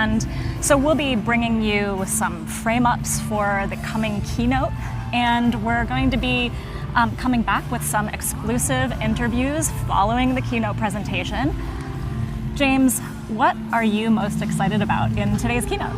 And so we'll be bringing you some frame-ups for the coming keynote, and we're going to be coming back with some exclusive interviews following the keynote presentation. James, what are you most excited about in today's keynote?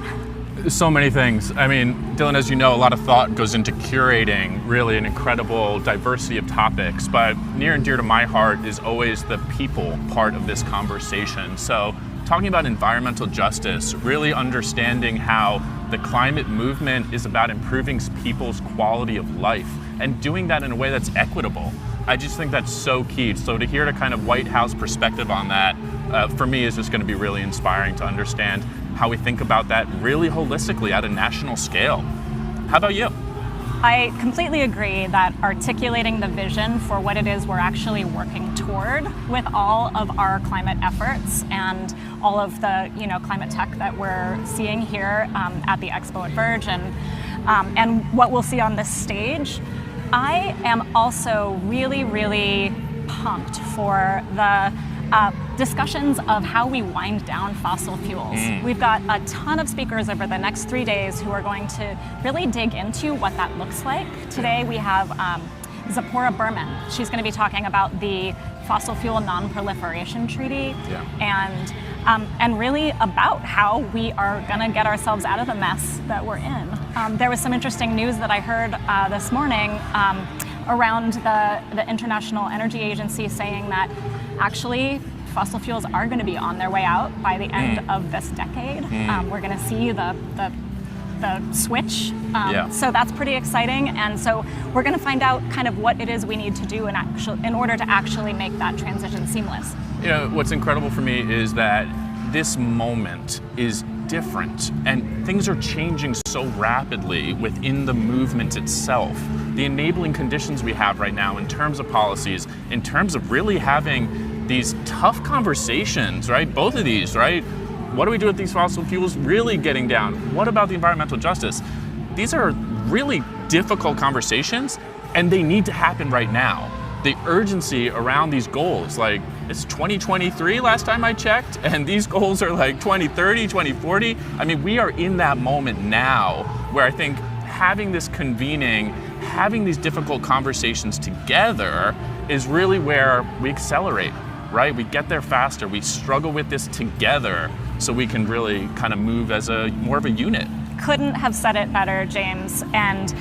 So many things. I mean, Dylan, as you know, a lot of thought goes into curating really an incredible diversity of topics, but near and dear to my heart is always the people part of this conversation. So talking about environmental justice, really understanding how the climate movement is about improving people's quality of life and doing that in a way that's equitable. I just think that's so key. So to hear the kind of White House perspective on that, for me, is just going to be really inspiring to understand how we think about that really holistically at a national scale. How about you? I completely agree that articulating the vision for what it is we're actually working toward with all of our climate efforts and all of the climate tech that we're seeing here at the Expo at VERGE and what we'll see on this stage. I am also really, really pumped for the discussions of how we wind down fossil fuels. We've got a ton of speakers over the next 3 days who are going to really dig into what that looks like. Today we have Zipporah Berman. She's going to be talking about the Fossil Fuel Non-Proliferation Treaty and really about how we are going to get ourselves out of the mess that we're in. There was some interesting news that I heard this morning around the International Energy Agency saying that actually fossil fuels are going to be on their way out by the end of this decade. We're going to see the switch. So that's pretty exciting. And so we're going to find out kind of what it is we need to do in order to actually make that transition seamless. You know, what's incredible for me is that this moment is different and things are changing so rapidly within the movement itself. The enabling conditions we have right now in terms of policies, in terms of really having these tough conversations, right? Both of these, right? What do we do with these fossil fuels really getting down? What about the environmental justice? These are really difficult conversations and they need to happen right now. The urgency around these goals, like it's 2023 last time I checked, and these goals are like 2030, 2040. I mean, we are in that moment now where I think having this convening, having these difficult conversations together is really where we accelerate, right? We get there faster, we struggle with this together so we can really kind of move as more of a unit. Couldn't have said it better, James. And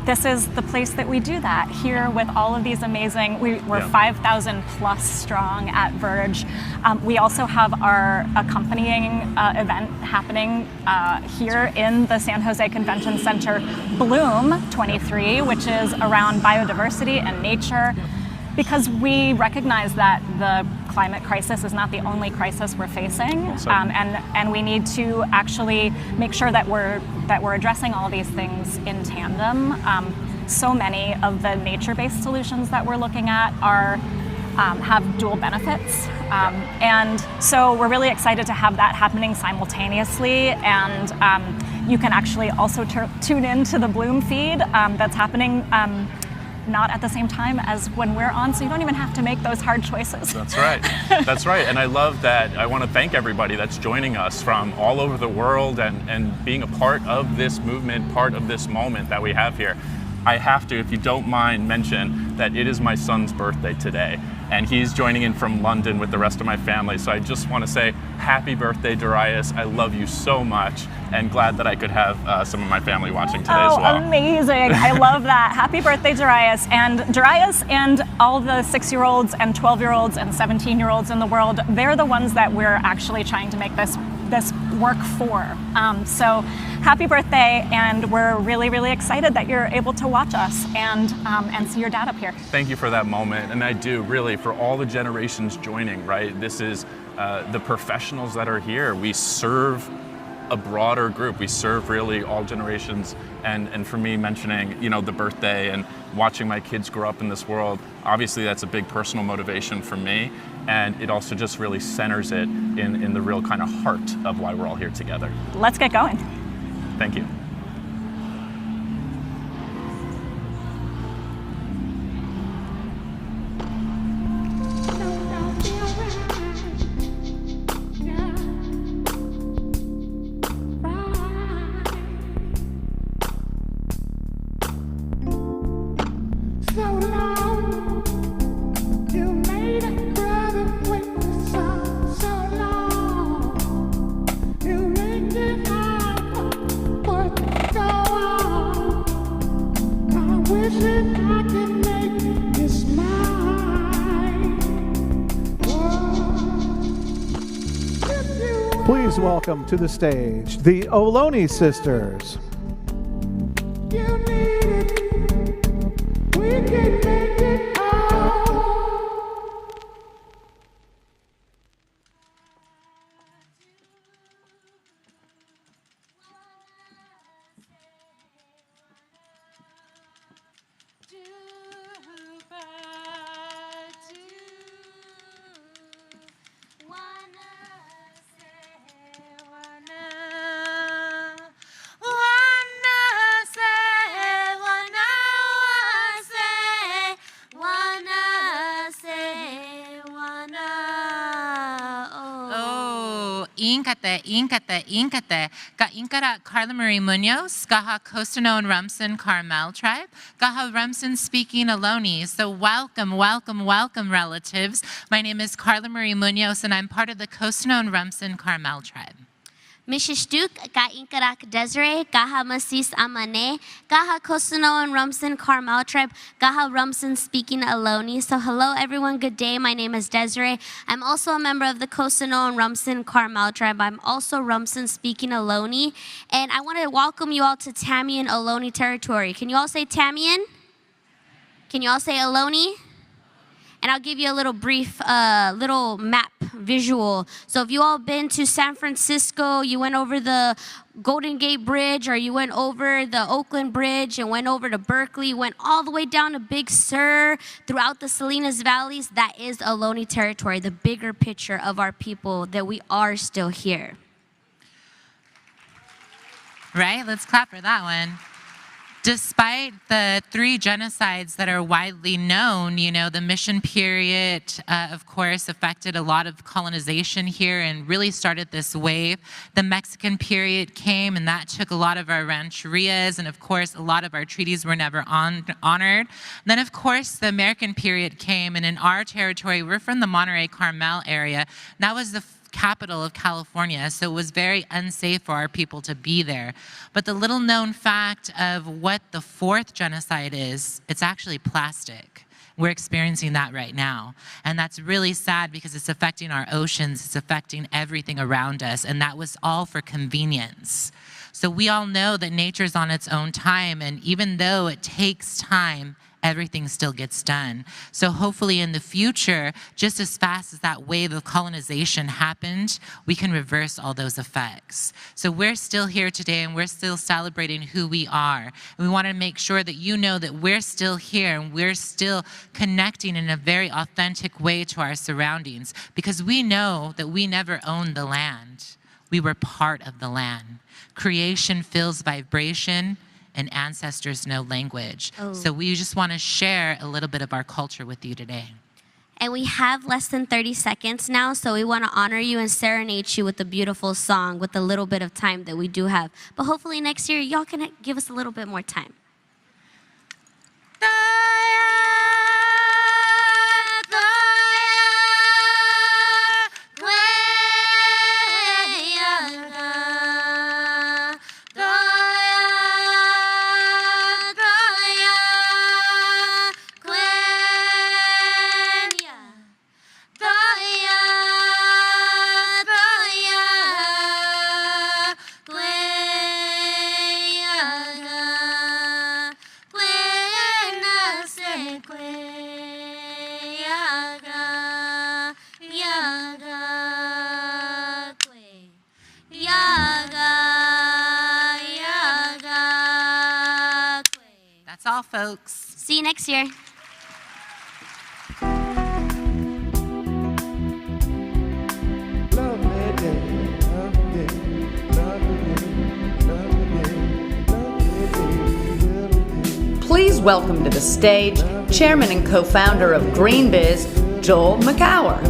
this is the place that we do that here with all of these amazing, we're 5,000 plus strong at VERGE. We also have our accompanying event happening here in the San Jose Convention Center, Bloom 23, which is around biodiversity and nature, because we recognize that the climate crisis is not the only crisis we're facing, and we need to actually make sure that we're addressing all these things in tandem. So many of the nature-based solutions that we're looking at have dual benefits, and so we're really excited to have that happening simultaneously. And you can actually also tune in to the Bloom feed that's happening not at the same time as when we're on, so you don't even have to make those hard choices. That's right. That's right. And I love that. I want to thank everybody that's joining us from all over the world and being a part of this movement, part of this moment that we have here. I have to, if you don't mind, mention that it is my son's birthday today, and he's joining in from London with the rest of my family. So I just want to say happy birthday, Darius. I love you so much, and glad that I could have some of my family watching today as well. Amazing. I love that. Happy birthday, Darius. And Darius and all the 6-year-olds and 12-year-olds and 17-year-olds in the world, they're the ones that we're actually trying to make this work for. So happy birthday, and we're really, really excited that you're able to watch us and see your dad up here. Thank you for that moment, and I do really for all the generations joining, right? This is the professionals that are here. We serve a broader group. We serve really all generations, and for me, mentioning the birthday and watching my kids grow up in this world, obviously that's a big personal motivation for me, and it also just really centers it in the real kind of heart of why we're all here together. Let's get going. Thank you. Please welcome to the stage the Ohlone sisters. You need it. We can make it all. Inkate, Ga Inkara Carla Marie Munoz, Gaha Costano and Rumson Carmel tribe, Gaha Rumson speaking Ohlone. So welcome, welcome, welcome, relatives. My name is Carla Marie Munoz, and I'm part of the Costano and Rumson Carmel tribe. Mishishtuk, Ga Inkarak Desiree, Gaha Masis Amane, Gaha Costano and Rumson Carmel tribe, Gaha Rumson speaking Ohlone. So hello everyone, good day. My name is Desiree. I'm also a member of the Costano and Rumson Carmel tribe. I'm also Rumson speaking Ohlone. And I want to welcome you all to Tamian Ohlone territory. Can you all say Tamian? Can you all say Ohlone? And I'll give you a little brief, little map visual. So if you all been to San Francisco, you went over the Golden Gate Bridge, or you went over the Oakland Bridge and went over to Berkeley, went all the way down to Big Sur, throughout the Salinas Valleys, that is Ohlone territory, the bigger picture of our people, that we are still here. Right? Let's clap for that one. Despite the 3 genocides that are widely known, you know, the mission period, of course, affected a lot of colonization here and really started this wave. The Mexican period came, and that took a lot of our rancherias, and of course, a lot of our treaties were never honored. Then, of course, the American period came, and in our territory, we're from the Monterey Carmel area. That was the capital of California, so it was very unsafe for our people to be there. But the little known fact of what the 4th genocide is, it's actually plastic. We're experiencing that right now. And that's really sad because it's affecting our oceans, it's affecting everything around us, and that was all for convenience. So we all know that nature's on its own time, and even though it takes time, everything still gets done. So hopefully in the future, just as fast as that wave of colonization happened, we can reverse all those effects. So we're still here today, and we're still celebrating who we are. And we want to make sure that you know that we're still here, and we're still connecting in a very authentic way to our surroundings, because we know that we never owned the land. We were part of the land. Creation feels vibration, and ancestors know language. So we just want to share a little bit of our culture with you today. And we have less than 30 seconds now, so we want to honor you and serenade you with a beautiful song with the little bit of time that we do have. But hopefully next year, y'all can give us a little bit more time. That's all, folks. See you next year. Please welcome to the stage Chairman and co-founder of GreenBiz, Joel McCower.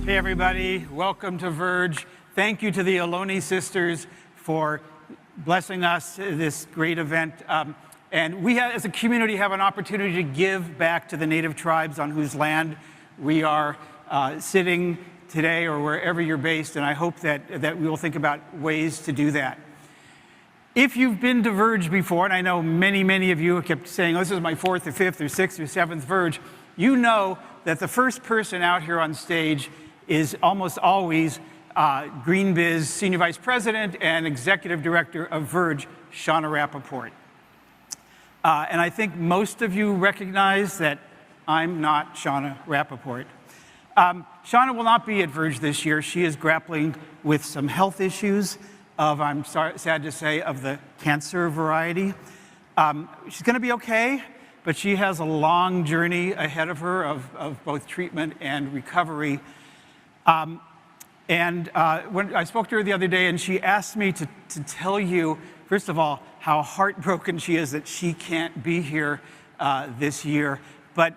Hey everybody, welcome to Verge. Thank you to the Ohlone sisters for blessing us this great event. And we as a community have an opportunity to give back to the native tribes on whose land we are sitting today, or wherever you're based, and I hope that we will think about ways to do that. If you've been to Verge before, and I know many, many of you kept saying, oh, this is my 4th or 5th or 6th or 7th Verge, you know that the first person out here on stage is almost always GreenBiz Senior Vice President and Executive Director of Verge, Shauna Rappaport. And I think most of you recognize that I'm not Shauna Rappaport. Shauna will not be at Verge this year. She is grappling with some health issues of, I'm sad to say, of the cancer variety. She's going to be okay, but she has a long journey ahead of her of both treatment and recovery. When I spoke to her the other day, and she asked me to tell you, first of all, how heartbroken she is that she can't be here this year, but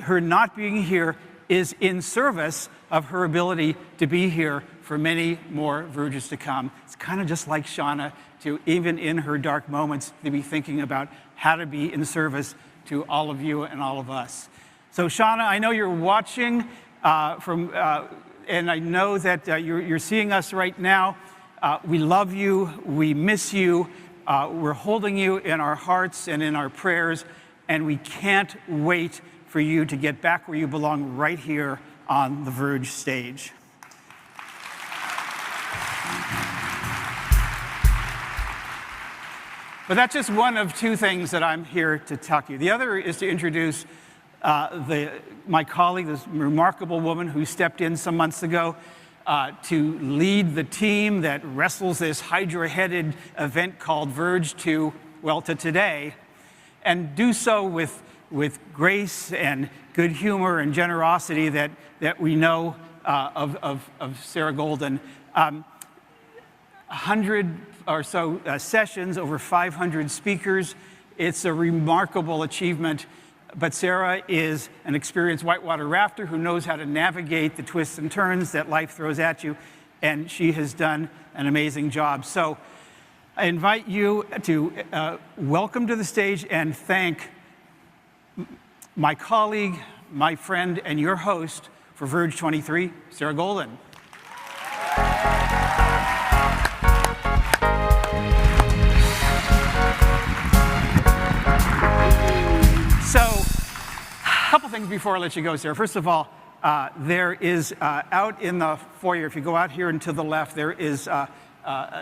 her not being here is in service of her ability to be here for many more Verges to come. It's kind of just like Shauna, to even in her dark moments, to be thinking about how to be in service to all of you and all of us. So Shauna, I know you're watching and I know that you're seeing us right now. We love you, we miss you, we're holding you in our hearts and in our prayers, and we can't wait for you to get back where you belong, right here on the Verge stage. But that's just one of two things that I'm here to talk to you. The other is to introduce my colleague, this remarkable woman who stepped in some months ago to lead the team that wrestles this Hydra-headed event called Verge to today, and do so with grace and good humor and generosity that we know of Sarah Golden. 100 or so sessions, over 500 speakers. It's a remarkable achievement. But Sarah is an experienced whitewater rafter who knows how to navigate the twists and turns that life throws at you, and she has done an amazing job. So I invite you to welcome to the stage and thank my colleague, my friend, and your host for Verge 23, Sarah Golden. So, a couple things before I let you go, Sarah. First of all, there is out in the foyer, if you go out here and to the left, there is a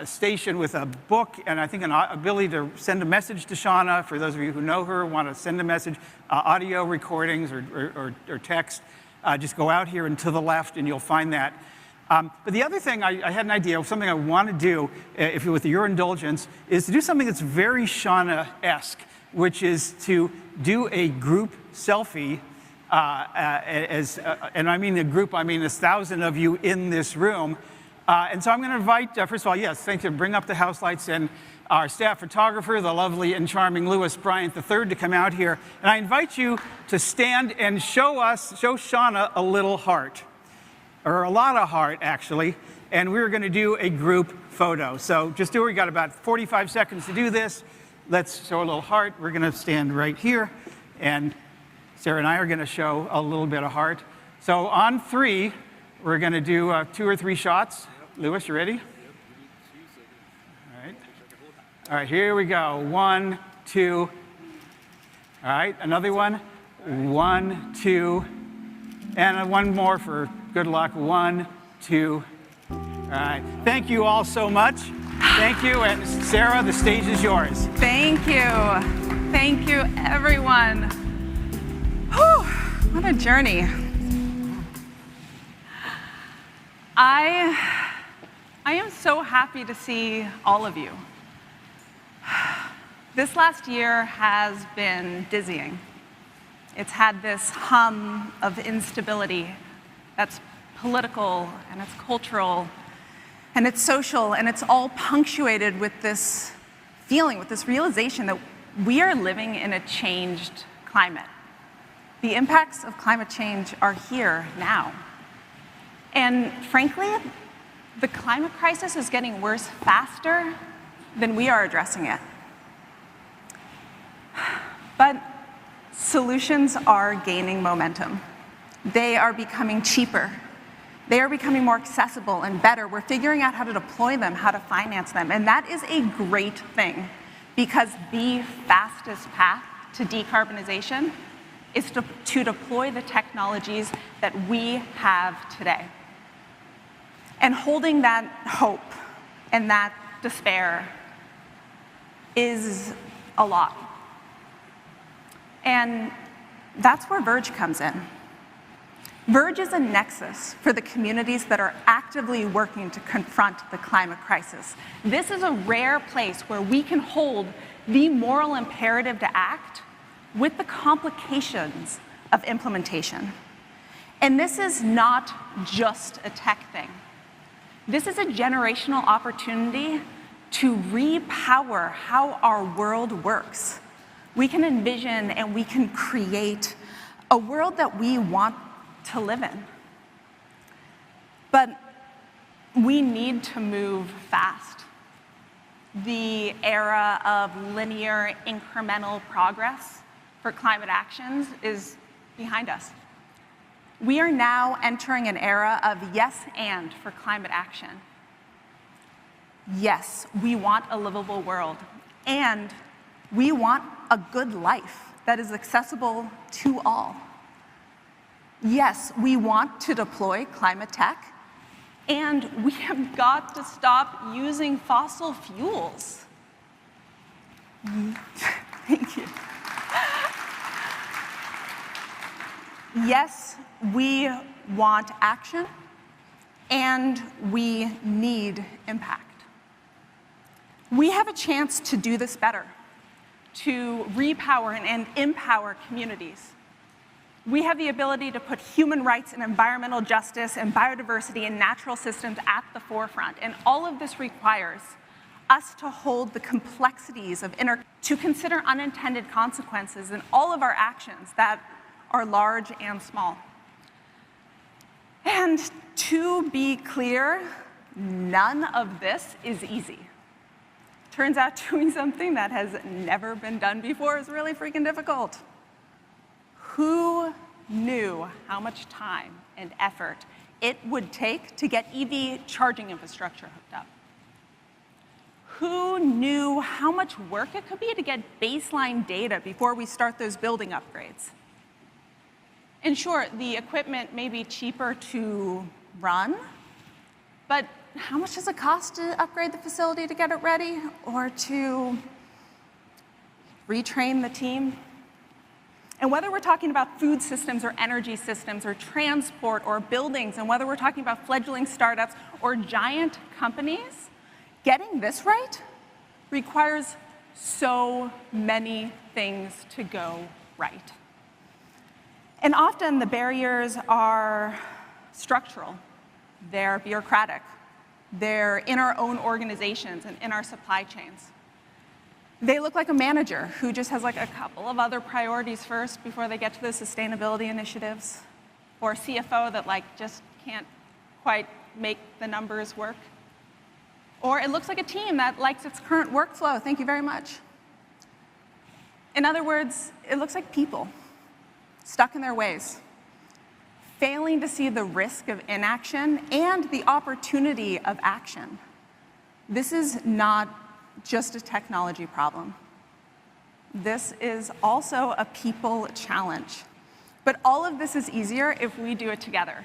station with a book and I think an ability to send a message to Shauna. For those of you who know her, want to send a message, audio recordings or text, just go out here and to the left and you'll find that. But the other thing, I had an idea of something I want to do, with your indulgence, is to do something that's very Shauna-esque, which is to do a group selfie, and I mean a group, I mean 1,000 of you in this room. And so I'm going to invite, first of all, yes, thank you, bring up the house lights, and our staff photographer, the lovely and charming Louis Bryant III, to come out here. And I invite you to stand and show Shauna a little heart, or a lot of heart, actually. And we're going to do a group photo. So just do it. We got about 45 seconds to do this. Let's show a little heart. We're going to stand right here, and Sarah and I are going to show a little bit of heart. So on 3, we're going to do 2 or 3 shots. Louis, you ready? Yep. All right. All right, here we go. 1, 2. All right, another one. 1, 2. And one more for good luck. 1, 2. All right. Thank you all so much. Thank you, and Sarah, the stage is yours. Thank you. Thank you, everyone. Whew, what a journey. I am so happy to see all of you. This last year has been dizzying. It's had this hum of instability that's political, and it's cultural, and it's social, and it's all punctuated with this feeling, with this realization that we are living in a changed climate. The impacts of climate change are here now. And frankly, the climate crisis is getting worse faster than we are addressing it. But solutions are gaining momentum. They are becoming cheaper. They are becoming more accessible and better. We're figuring out how to deploy them, how to finance them, and that is a great thing, because the fastest path to decarbonization is to deploy the technologies that we have today. And holding that hope and that despair is a lot. And that's where VERGE comes in. VERGE is a nexus for the communities that are actively working to confront the climate crisis. This is a rare place where we can hold the moral imperative to act with the complications of implementation. And this is not just a tech thing. This is a generational opportunity to repower how our world works. We can envision and we can create a world that we want to live in. But we need to move fast. The era of linear, incremental progress for climate actions is behind us. We are now entering an era of yes and for climate action. Yes, we want a livable world, and we want a good life that is accessible to all. Yes, we want to deploy climate tech, and we have got to stop using fossil fuels. Thank you. Yes, we want action, and we need impact. We have a chance to do this better, to repower and empower communities. We have the ability to put human rights and environmental justice and biodiversity and natural systems at the forefront. And all of this requires us to hold the complexities of to consider unintended consequences in all of our actions that are large and small. And to be clear, none of this is easy. Turns out doing something that has never been done before is really freaking difficult. Who knew how much time and effort it would take to get EV charging infrastructure hooked up? Who knew how much work it could be to get baseline data before we start those building upgrades? In short, the equipment may be cheaper to run, but how much does it cost to upgrade the facility to get it ready, or to retrain the team? And whether we're talking about food systems or energy systems or transport or buildings, and whether we're talking about fledgling startups or giant companies, getting this right requires so many things to go right. And often the barriers are structural, they're bureaucratic, they're in our own organizations and in our supply chains. They look like a manager who just has like a couple of other priorities first before they get to the sustainability initiatives, or a CFO that just can't quite make the numbers work. Or it looks like a team that likes its current workflow. Thank you very much. In other words, it looks like people stuck in their ways, failing to see the risk of inaction and the opportunity of action. This is not just a technology problem. This is also a people challenge. But all of this is easier if we do it together.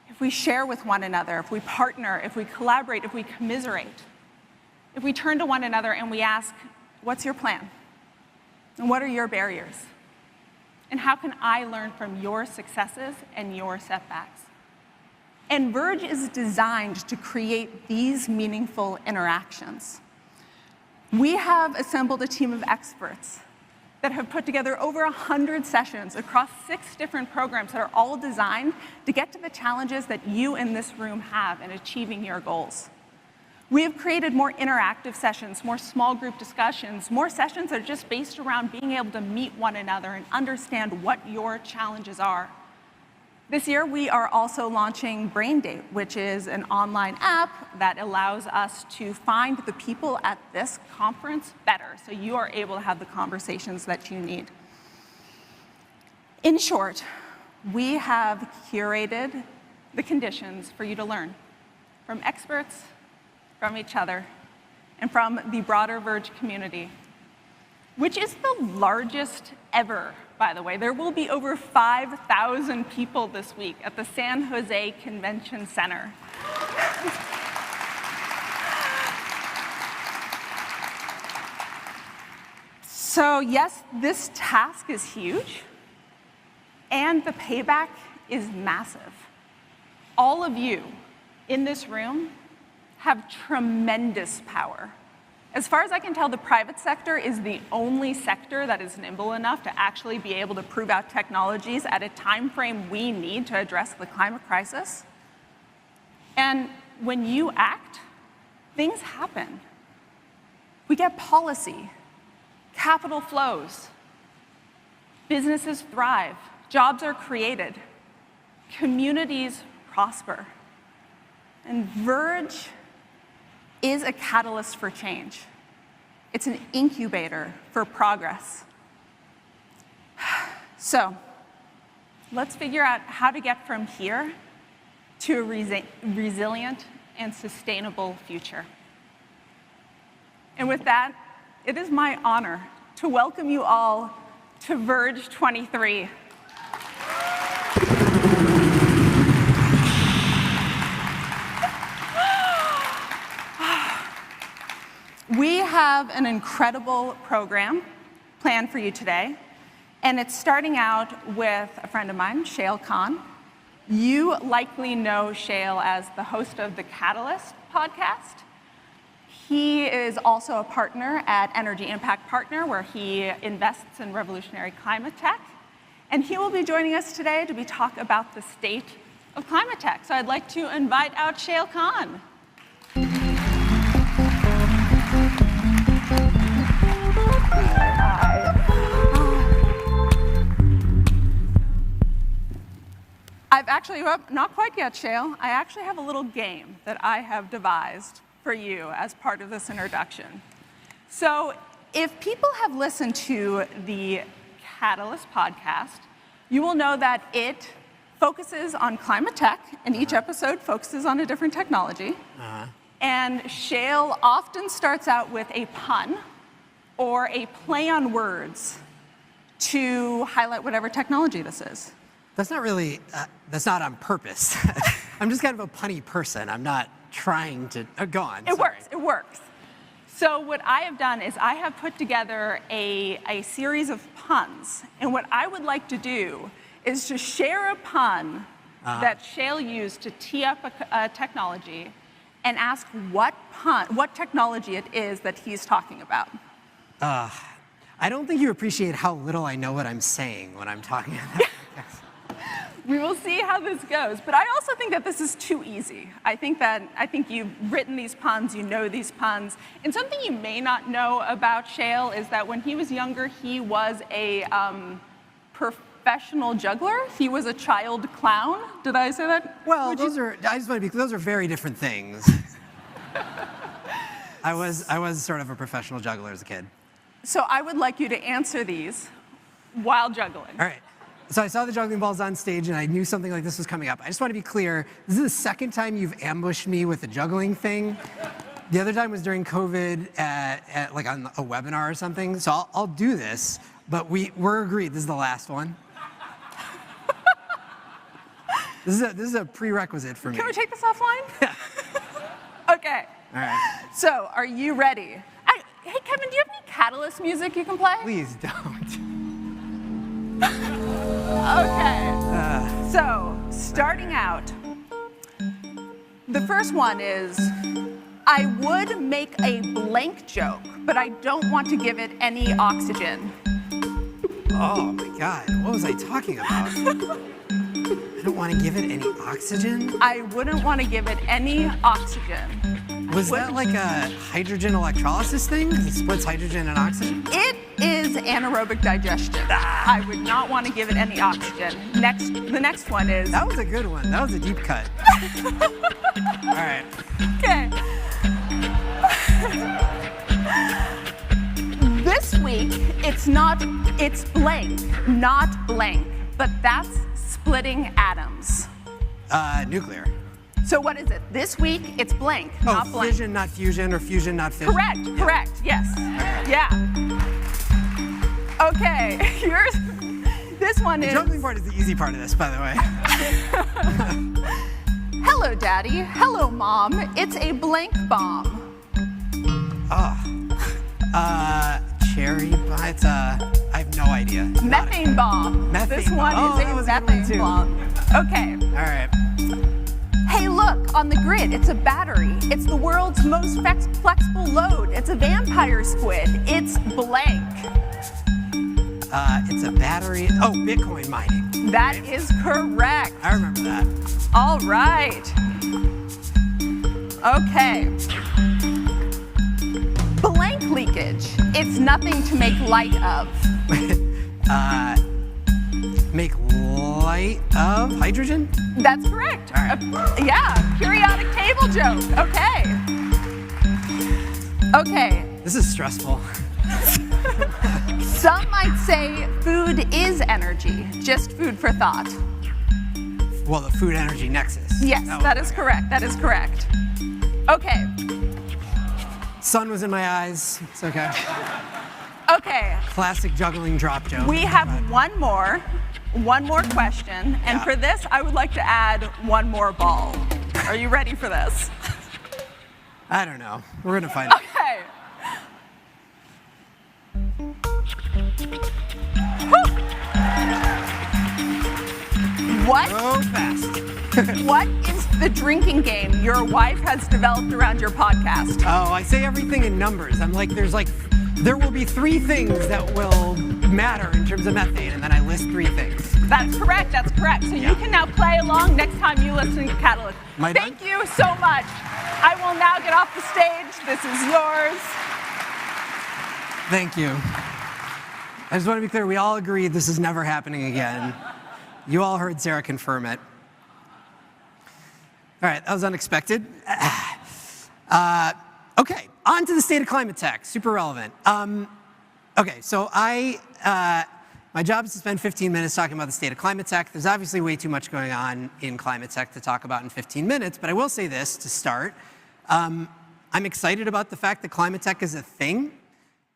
If we share with one another, if we partner, if we collaborate, if we commiserate, if we turn to one another and we ask, what's your plan? And what are your barriers? And how can I learn from your successes and your setbacks? And VERGE is designed to create these meaningful interactions. We have assembled a team of experts that have put together over 100 sessions across 6 different programs that are all designed to get to the challenges that you in this room have in achieving your goals. We have created more interactive sessions, more small group discussions, more sessions that are just based around being able to meet one another and understand what your challenges are. This year, we are also launching Braindate, which is an online app that allows us to find the people at this conference better, so you are able to have the conversations that you need. In short, we have curated the conditions for you to learn from experts, from each other, and from the broader VERGE community, which is the largest ever, by the way. There will be over 5,000 people this week at the San Jose Convention Center. So yes, this task is huge, and the payback is massive. All of you in this room have tremendous power. As far as I can tell, the private sector is the only sector that is nimble enough to actually be able to prove out technologies at a time frame we need to address the climate crisis. And when you act, things happen. We get policy, capital flows, businesses thrive, jobs are created, communities prosper. And VERGE is a catalyst for change. It's an incubator for progress. So let's figure out how to get from here to a resilient and sustainable future. And with that, it is my honor to welcome you all to VERGE 23. We have an incredible program planned for you today, and it's starting out with a friend of mine, Shail Khan. You likely know Shail as the host of the Catalyst podcast. He is also a partner at Energy Impact Partner, where he invests in revolutionary climate tech. And he will be joining us today to talk about the state of climate tech. So I'd like to invite out Shail Khan. I've actually, not quite yet, Shail. I actually have a little game that I have devised for you as part of this introduction. So if people have listened to the Catalyst podcast, you will know that it focuses on climate tech, and each episode focuses on a different technology. And Shail often starts out with a pun or a play on words to highlight whatever technology this is. That's not really, that's not on purpose. I'm just kind of a punny person. I'm not trying to, go on. It works. So what I have done is I have put together a series of puns. And what I would like to do is to share a pun that Shail used to tee up a technology and ask what technology it is that he's talking about. I don't think you appreciate how little I know what I'm saying when I'm talking about it. We will see how this goes. But I also think that this is too easy. I think you've written these puns, you know these puns. And something you may not know about Shail is that when he was younger, he was a professional juggler. He was a child clown. Did I say that? Well, I just want to be, those are very different things. I was sort of a professional juggler as a kid. So I would like you to answer these while juggling. All right. So I saw the juggling balls on stage, and I knew something like this was coming up. I just want to be clear, this is the second time you've ambushed me with the juggling thing. The other time was during COVID, like on a webinar or something. So I'll do this, but we're agreed this is the last one. This is a prerequisite for me. Can we take this offline? Yeah. Okay. All right. So are you ready? Hey, Kevin, do you have any Catalyst music you can play? Please don't. Okay. So, starting out, the first one is, I would make a blank joke, but I don't want to give it any oxygen. Oh my God, what was I talking about? I don't want to give it any oxygen? I wouldn't want to give it any oxygen. Was that like a hydrogen electrolysis thing? Because it splits hydrogen and oxygen? It is anaerobic digestion. I would not want to give it any oxygen. The next one is... That was a good one. That was a deep cut. All right. Okay. This week, it's blank, not blank, but that's splitting atoms. Nuclear. So what is it? This week, it's blank, not blank. Fission, not fusion, or fusion, not fission. Correct, yes. Yeah. Okay, this one is... The juggling part is the easy part of this, by the way. Hello, Daddy. Hello, Mom. It's a blank bomb. Cherry bomb. It's I have no idea. Methane bomb. This one is a methane bomb. Okay. All right. Hey, look, on the grid, it's a battery. It's the world's most flexible load. It's a vampire squid. It's blank. It's a battery. Oh, Bitcoin mining. That is correct. I remember that. All right. Okay. Blank leakage. It's nothing to make light of. Make light of hydrogen? That's correct. All right. Yeah, periodic table joke. Okay. Okay. This is stressful. Some might say food is energy, just food for thought. Well, the food energy nexus. Yes, that is correct. That is correct. Okay. Sun was in my eyes. It's okay. Okay. Classic juggling drop joke. We have one more question, and for this, I would like to add one more ball. Are you ready for this? I don't know. We're gonna find out. Okay. What? So fast. What is the drinking game your wife has developed around your podcast? Oh, I say everything in numbers. I'm like, there will be 3 things that will matter in terms of methane, and then I list 3 things. That's correct. That's correct. So you can now play along next time you listen to Catalyst. Thank you so much. I will now get off the stage. This is yours. Thank you. I just want to be clear, we all agree this is never happening again. You all heard Sarah confirm it. All right, that was unexpected. Okay, on to the state of climate tech, super relevant. Okay, so my job is to spend 15 minutes talking about the state of climate tech. There's obviously way too much going on in climate tech to talk about in 15 minutes, but I will say this to start. I'm excited about the fact that climate tech is a thing.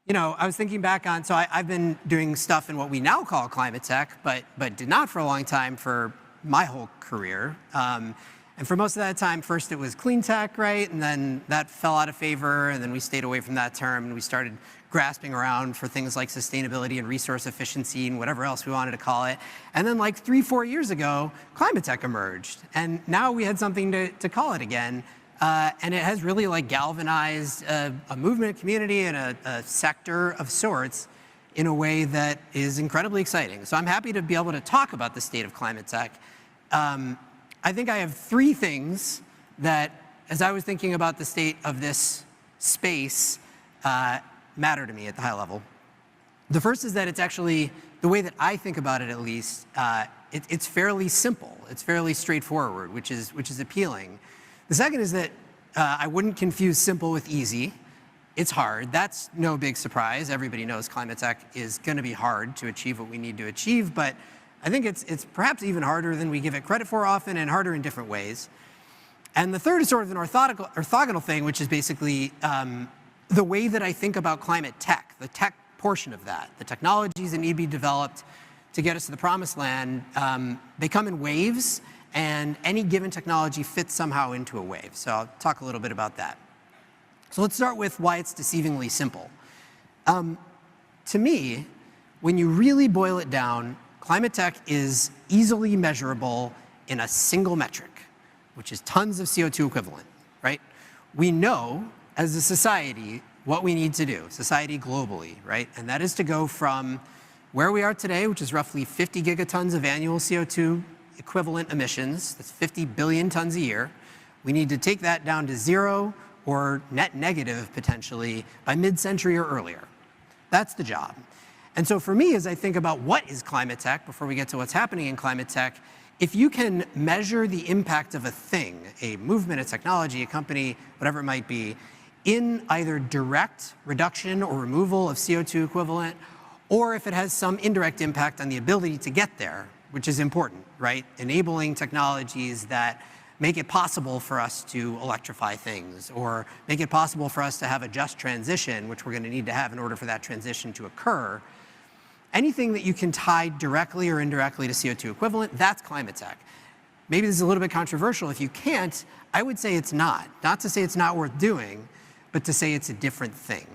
You know, I was thinking back on, so I've been doing stuff in what we now call climate tech, but did not for a long time for my whole career. And for most of that time, first it was clean tech, right? And then that fell out of favor, and then we stayed away from that term, and we started grasping around for things like sustainability and resource efficiency and whatever else we wanted to call it. And then like 3-4 years ago, climate tech emerged. And now we had something to call it again. And it has really like galvanized a movement, community, and a sector of sorts in a way that is incredibly exciting. So I'm happy to be able to talk about the state of climate tech. I think I have 3 things that, as I was thinking about the state of this space, matter to me at the high level. The first is that it's actually, the way that I think about it at least, it's fairly simple. It's fairly straightforward, which is appealing. The second is that I wouldn't confuse simple with easy. It's hard. That's no big surprise. Everybody knows climate tech is going to be hard to achieve what we need to achieve, but I think it's perhaps even harder than we give it credit for often, and harder in different ways. And the third is sort of an orthogonal thing, which is basically the way that I think about climate tech, the tech portion of that, the technologies that need to be developed to get us to the promised land. They come in waves, and any given technology fits somehow into a wave. So I'll talk a little bit about that. So let's start with why it's deceivingly simple. To me, when you really boil it down, climate tech is easily measurable in a single metric, which is tons of CO2 equivalent, right? We know as a society what we need to do, society globally, right? And that is to go from where we are today, which is roughly 50 gigatons of annual CO2 equivalent emissions, that's 50 billion tons a year. We need to take that down to 0 or net negative potentially by mid-century or earlier. That's the job. And so for me, as I think about what is climate tech, before we get to what's happening in climate tech, if you can measure the impact of a thing, a movement, a technology, a company, whatever it might be, in either direct reduction or removal of CO2 equivalent, or if it has some indirect impact on the ability to get there, which is important, right? Enabling technologies that make it possible for us to electrify things, or make it possible for us to have a just transition, which we're going to need to have in order for that transition to occur. Anything that you can tie directly or indirectly to CO2 equivalent, that's climate tech. Maybe this is a little bit controversial. If you can't, I would say it's not. Not to say it's not worth doing, but to say it's a different thing.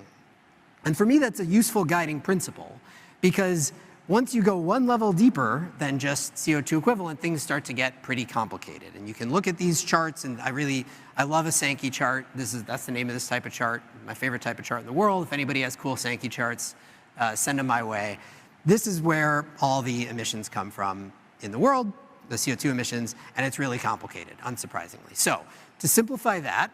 And for me, that's a useful guiding principle, because once you go one level deeper than just CO2 equivalent, things start to get pretty complicated. And you can look at these charts, and I love a Sankey chart. That's the name of this type of chart, my favorite type of chart in the world. If anybody has cool Sankey charts, send them my way. This is where all the emissions come from in the world, the CO2 emissions, and it's really complicated, unsurprisingly. So to simplify that,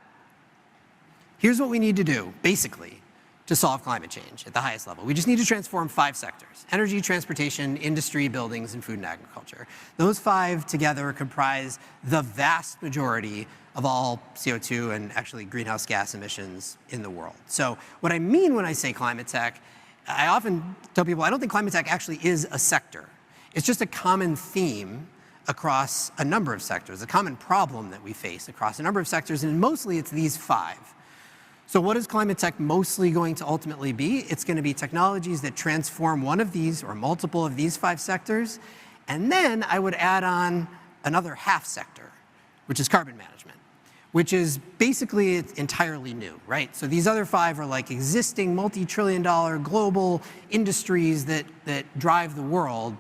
here's what we need to do, basically, to solve climate change at the highest level. We just need to transform 5 sectors: energy, transportation, industry, buildings, and food and agriculture. Those 5 together comprise the vast majority of all CO2 and actually greenhouse gas emissions in the world. So what I mean when I say climate tech, I often tell people I don't think climate tech actually is a sector. It's just a common theme across a number of sectors, a common problem that we face across a number of sectors, and mostly it's these 5. So what is climate tech mostly going to ultimately be? It's going to be technologies that transform one of these or multiple of these 5 sectors. And then I would add on another half sector, which is carbon management, which is basically entirely new, right? So these other 5 are like existing multi-trillion-dollar global industries that drive the world.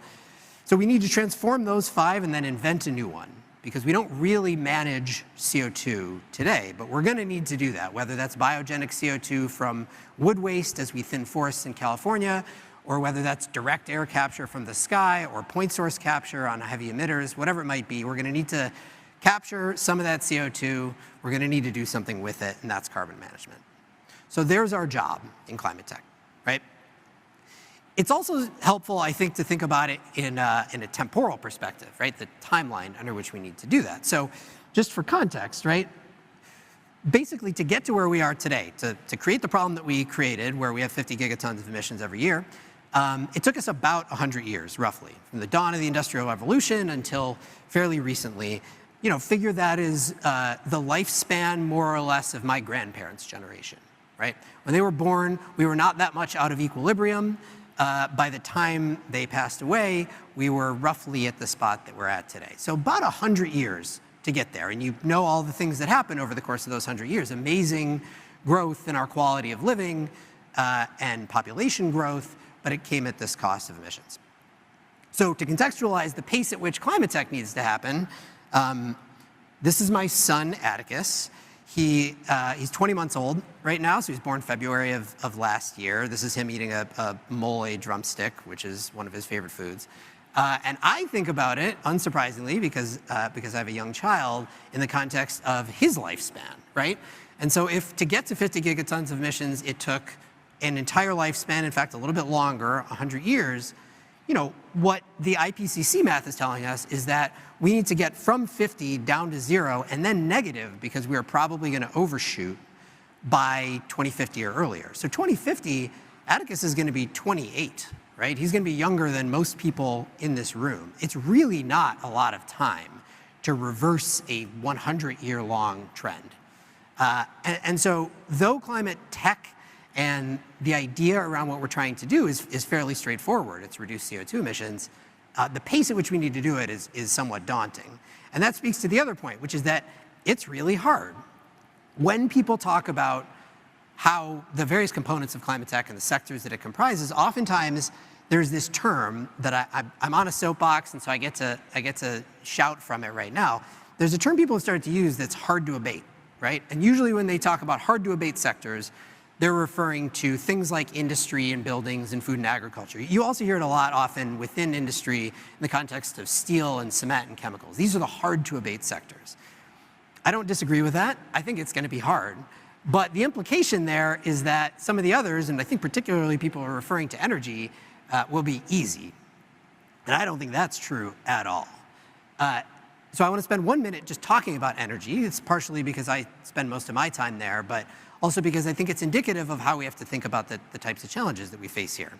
So we need to transform those 5 and then invent a new one, because we don't really manage CO2 today, but we're going to need to do that, whether that's biogenic CO2 from wood waste as we thin forests in California, or whether that's direct air capture from the sky, or point source capture on heavy emitters, whatever it might be. We're going to need to capture some of that CO2. We're going to need to do something with it, and that's carbon management. So there's our job in climate tech, right? It's also helpful, I think, to think about it in a temporal perspective, right? The timeline under which we need to do that. So just for context, right? Basically, to get to where we are today, to create the problem that we created, where we have 50 gigatons of emissions every year, it took us about 100 years, roughly, from the dawn of the Industrial Revolution until fairly recently. You know, figure that is the lifespan, more or less, of my grandparents' generation, right? When they were born, we were not that much out of equilibrium. By the time they passed away, we were roughly at the spot that we're at today. So about 100 years to get there. And you know all the things that happened over the course of those 100 years. Amazing growth in our quality of living and population growth, but it came at this cost of emissions. So to contextualize the pace at which climate tech needs to happen, this is my son, Atticus. He's 20 months old right now, so he was born February of last year. This is him eating a mole drumstick, which is one of his favorite foods. And I think about it, unsurprisingly, because I have a young child, in the context of his lifespan, right? And so if to get to 50 gigatons of emissions, it took an entire lifespan, in fact, a little bit longer, 100 years, you know, what the IPCC math is telling us is that we need to get from 50 down to 0 and then negative, because we are probably going to overshoot by 2050 or earlier. So 2050, Atticus is going to be 28, right? He's going to be younger than most people in this room. It's really not a lot of time to reverse a 100-year-long trend. And so though climate tech and the idea around what we're trying to do is fairly straightforward, it's reduce CO2 emissions, the pace at which we need to do it is somewhat daunting. And that speaks to the other point, which is that it's really hard. When people talk about how the various components of climate tech and the sectors that it comprises, oftentimes there's this term that I'm on a soapbox, and so I get to shout from it right now. There's a term people have started to use that's hard to abate, right? And usually when they talk about hard to abate sectors, they're referring to things like industry and buildings and food and agriculture. You also hear it a lot often within industry in the context of steel and cement and chemicals. These are the hard to abate sectors. I don't disagree with that. I think it's going to be hard. But the implication there is that some of the others, and I think particularly people are referring to energy, will be easy. And I don't think that's true at all. So I want to spend 1 minute just talking about energy. It's partially because I spend most of my time there, but also because I think it's indicative of how we have to think about the types of challenges that we face here.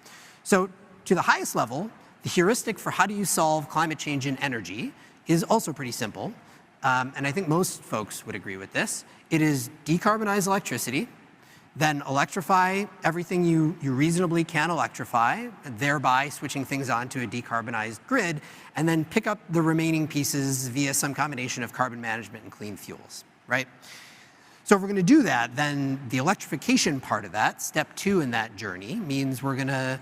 So to the highest level, The heuristic for how do you solve climate change in energy is also pretty simple. And I think most folks would agree with this. It is decarbonize electricity, then electrify everything you reasonably can electrify, thereby switching things onto a decarbonized grid, and then pick up the remaining pieces via some combination of carbon management and clean fuels, right? So if we're going to do that, then the electrification part of that, step 2 in that journey, means we're going to,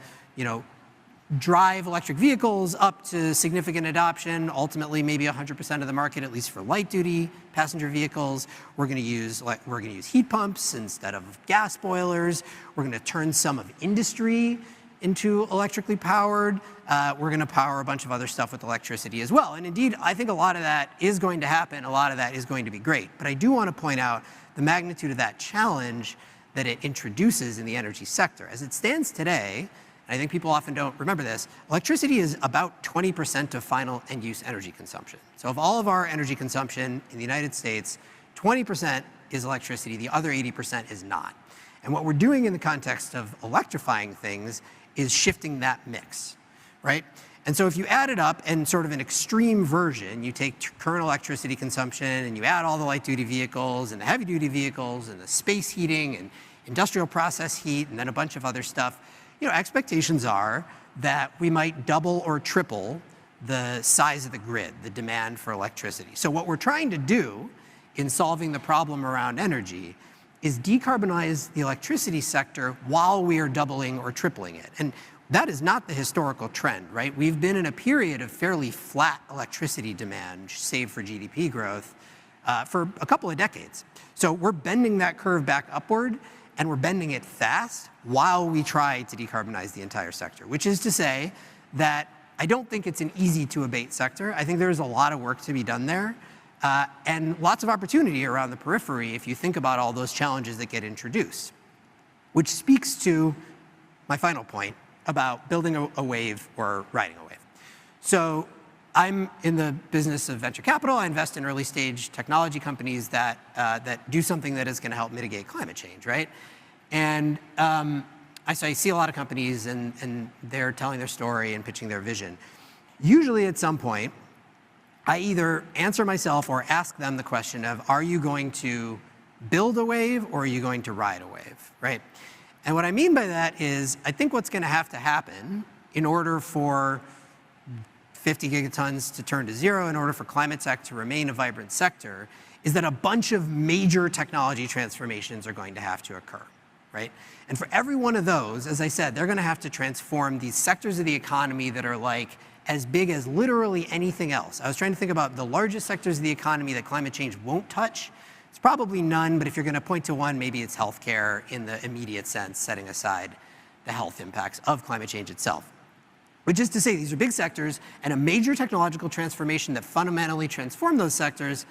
drive electric vehicles up to significant adoption, ultimately maybe 100% of the market, at least for light-duty passenger vehicles. We're going to use heat pumps instead of gas boilers. We're going to turn some of industry into electrically powered. We're going to power a bunch of other stuff with electricity as well. And indeed, I think a lot of that is going to happen. A lot of that is going to be great. But I do want to point out the magnitude of that challenge that it introduces in the energy sector. As it stands today, I think people often don't remember this, electricity is about 20% of final end-use energy consumption. So of all of our energy consumption in the United States, 20% is electricity, the other 80% is not. And what we're doing in the context of electrifying things is shifting that mix, right? And so if you add it up in sort of an extreme version, you take current electricity consumption and you add all the light-duty vehicles and the heavy-duty vehicles and the space heating and industrial process heat and then a bunch of other stuff, expectations are that we might double or triple the size of the grid, the demand for electricity. So what we're trying to do in solving the problem around energy is decarbonize the electricity sector while we are doubling or tripling it. And that is not the historical trend, right? We've been in a period of fairly flat electricity demand, save for GDP growth, for a couple of decades. So we're bending that curve back upward, and we're bending it fast while we try to decarbonize the entire sector, which is to say that I don't think it's an easy to abate sector. I think there's a lot of work to be done there, and lots of opportunity around the periphery if you think about all those challenges that get introduced, which speaks to my final point about building a wave or riding a wave. So I'm in the business of venture capital. I invest in early stage technology companies that do something that is going to help mitigate climate change, right? And I see a lot of companies and they're telling their story and pitching their vision. Usually at some point, I either answer myself or ask them the question of, are you going to build a wave or are you going to ride a wave, right? And what I mean by that is, I think what's going to happen in order for 50 gigatons to turn to zero, in order for climate tech to remain a vibrant sector, is that a bunch of major technology transformations are going to have to occur, right? And for every one of those, as I said, they're going to have to transform these sectors of the economy that are like as big as literally anything else. I was trying to think about the largest sectors of the economy that climate change won't touch. It's probably none, but if you're going to point to one, maybe it's healthcare in the immediate sense, setting aside the health impacts of climate change itself. Which is to say, these are big sectors, and a major technological transformation that fundamentally transform those sectors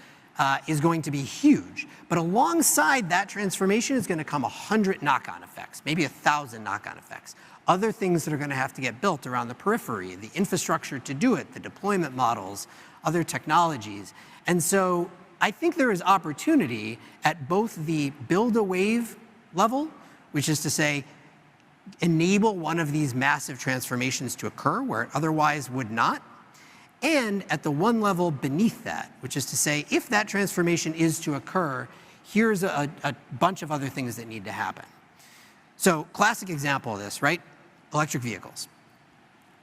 is going to be huge. But alongside that transformation is going to come 100 knock-on effects, maybe 1,000 knock-on effects. Other things that are going to have to get built around the periphery, the infrastructure to do it, the deployment models, other technologies. And so I think there is opportunity at both the build a wave level, which is to say, enable one of these massive transformations to occur where it otherwise would not, and at the one level beneath that, which is to say, if that transformation is to occur, here's a bunch of other things that need to happen. So, classic example of this, right? Electric vehicles.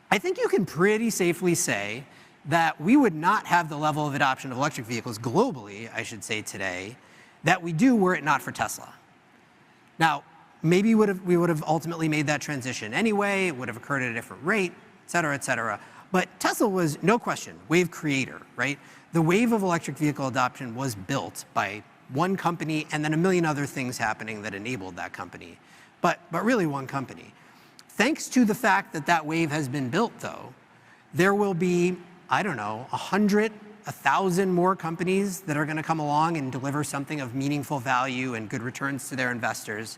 I think you can pretty safely say that we would not have the level of adoption of electric vehicles globally, I should say today, that we do were it not for Tesla. Now, maybe we would have ultimately made that transition anyway, it would have occurred at a different rate, et cetera, et cetera. But Tesla was, no question, wave creator, right? The wave of electric vehicle adoption was built by one company and then a million other things happening that enabled that company. But really one company. Thanks to the fact that that wave has been built, though, there will be, I don't know, 100, 1,000 more companies that are going to come along and deliver something of meaningful value and good returns to their investors.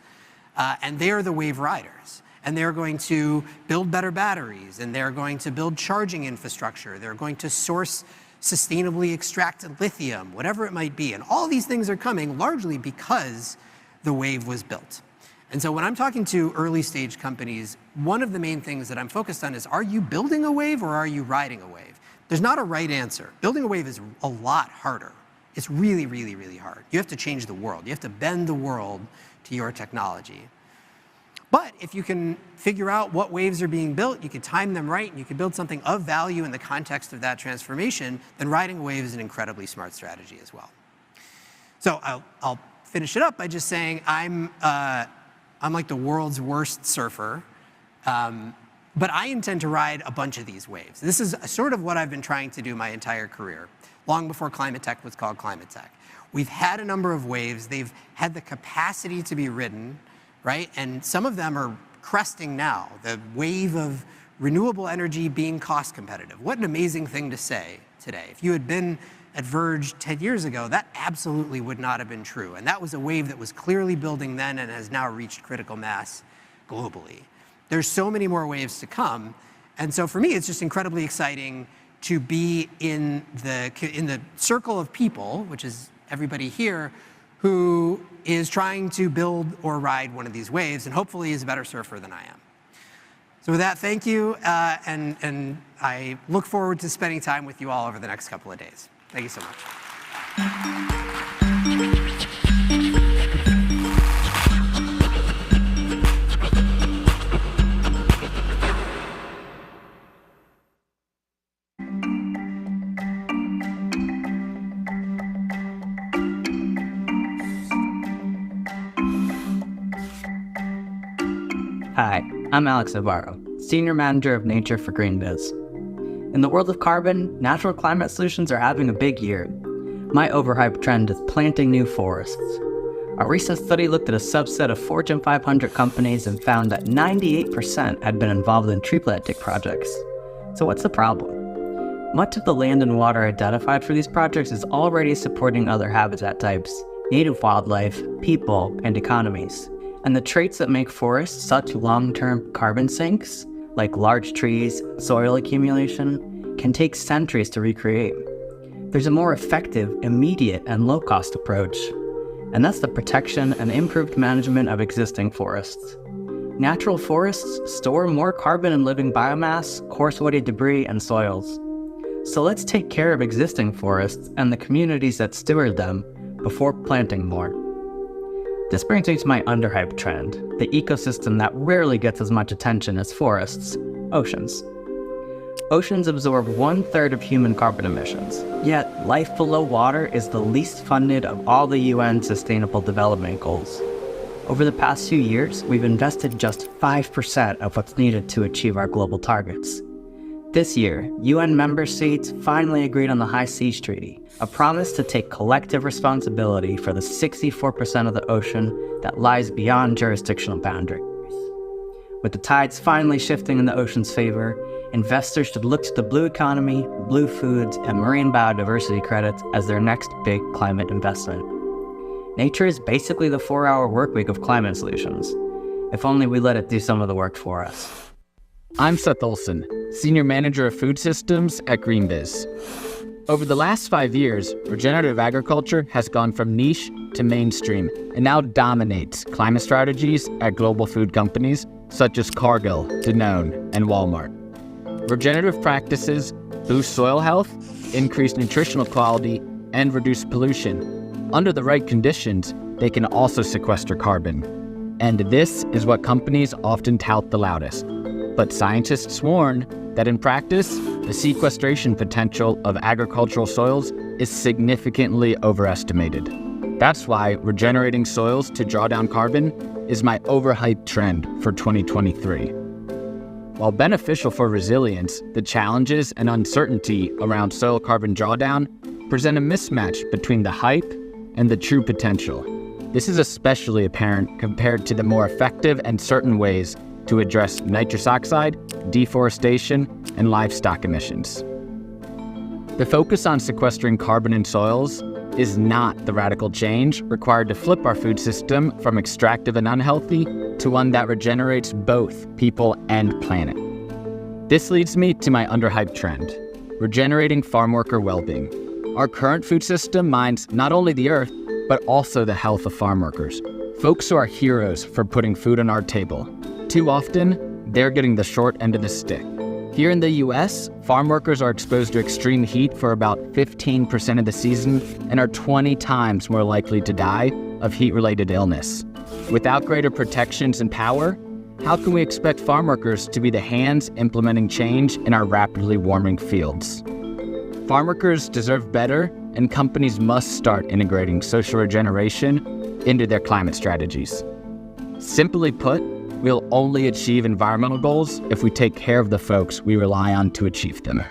And they are the wave riders. And they're going to build better batteries, and they're going to build charging infrastructure. They're going to source sustainably extracted lithium, whatever it might be. And all these things are coming largely because the wave was built. And so when I'm talking to early stage companies, one of the main things that I'm focused on is, are you building a wave or are you riding a wave? There's not a right answer. Building a wave is a lot harder. It's really, really, really hard. You have to change the world. You have to bend the world to your technology. But if you can figure out what waves are being built, you can time them right, and you can build something of value in the context of that transformation, then riding a wave is an incredibly smart strategy as well. So I'll finish it up by just saying I'm like the world's worst surfer, but I intend to ride a bunch of these waves. This is sort of what I've been trying to do my entire career, long before climate tech was called climate tech. We've had a number of waves. They've had the capacity to be ridden, right? And some of them are cresting now, the wave of renewable energy being cost competitive. What an amazing thing to say today. If you had been at Verge 10 years ago, that absolutely would not have been true. And that was a wave that was clearly building then and has now reached critical mass globally. There's so many more waves to come. And so for me, it's just incredibly exciting to be in the circle of people, which is everybody here, who is trying to build or ride one of these waves and hopefully is a better surfer than I am. So with that, thank you. And I look forward to spending time with you all over the next couple of days. Thank you so much. Hi, I'm Alex Navarro, Senior Manager of Nature for GreenBiz. In the world of carbon, natural climate solutions are having a big year. My overhyped trend is planting new forests. A recent study looked at a subset of Fortune 500 companies and found that 98% had been involved in tree planting projects. So what's the problem? Much of the land and water identified for these projects is already supporting other habitat types, native wildlife, people, and economies. And the traits that make forests such long-term carbon sinks, like large trees, soil accumulation, can take centuries to recreate. There's a more effective, immediate, and low-cost approach, and that's the protection and improved management of existing forests. Natural forests store more carbon in living biomass, coarse-woody debris, and soils. So let's take care of existing forests and the communities that steward them before planting more. This brings me to my underhyped trend, the ecosystem that rarely gets as much attention as forests, oceans. Oceans absorb 1/3 of human carbon emissions, yet life below water is the least funded of all the UN Sustainable Development Goals. Over the past few years, we've invested just 5% of what's needed to achieve our global targets. This year, UN member states finally agreed on the High Seas Treaty, a promise to take collective responsibility for the 64% of the ocean that lies beyond jurisdictional boundaries. With the tides finally shifting in the ocean's favor, investors should look to the blue economy, blue foods, and marine biodiversity credits as their next big climate investment. Nature is basically the 4-hour workweek of climate solutions, if only we let it do some of the work for us. I'm Seth Olson, Senior Manager of Food Systems at GreenBiz. Over the last 5 years, regenerative agriculture has gone from niche to mainstream and now dominates climate strategies at global food companies such as Cargill, Danone, and Walmart. Regenerative practices boost soil health, increase nutritional quality, and reduce pollution. Under the right conditions, they can also sequester carbon. And this is what companies often tout the loudest. But scientists warn that in practice, the sequestration potential of agricultural soils is significantly overestimated. That's why regenerating soils to draw down carbon is my overhyped trend for 2023. While beneficial for resilience, the challenges and uncertainty around soil carbon drawdown present a mismatch between the hype and the true potential. This is especially apparent compared to the more effective and certain ways to address nitrous oxide, deforestation, and livestock emissions. The focus on sequestering carbon in soils is not the radical change required to flip our food system from extractive and unhealthy to one that regenerates both people and planet. This leads me to my underhyped trend, regenerating farm worker well-being. Our current food system mines not only the earth, but also the health of farm workers. Folks who are heroes for putting food on our table. Too often, they're getting the short end of the stick. Here in the US, farm workers are exposed to extreme heat for about 15% of the season and are 20 times more likely to die of heat-related illness. Without greater protections and power, how can we expect farm workers to be the hands implementing change in our rapidly warming fields? Farm workers deserve better, and companies must start integrating social regeneration into their climate strategies. Simply put, we'll only achieve environmental goals if we take care of the folks we rely on to achieve them.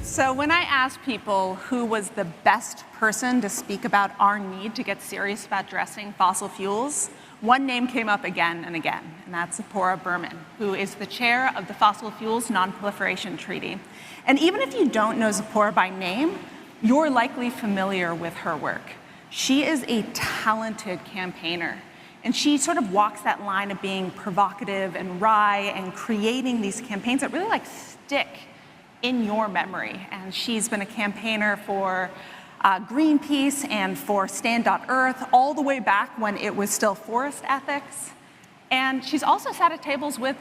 So when I asked people who was the best person to speak about our need to get serious about addressing fossil fuels, one name came up again and again, and that's Zipporah Berman, who is the chair of the Fossil Fuels Non-Proliferation Treaty. And even if you don't know Zipporah by name, you're likely familiar with her work. She is a talented campaigner, and she sort of walks that line of being provocative and wry and creating these campaigns that really like stick in your memory. And she's been a campaigner for Greenpeace and for Stand.Earth all the way back when it was still forest ethics. And she's also sat at tables with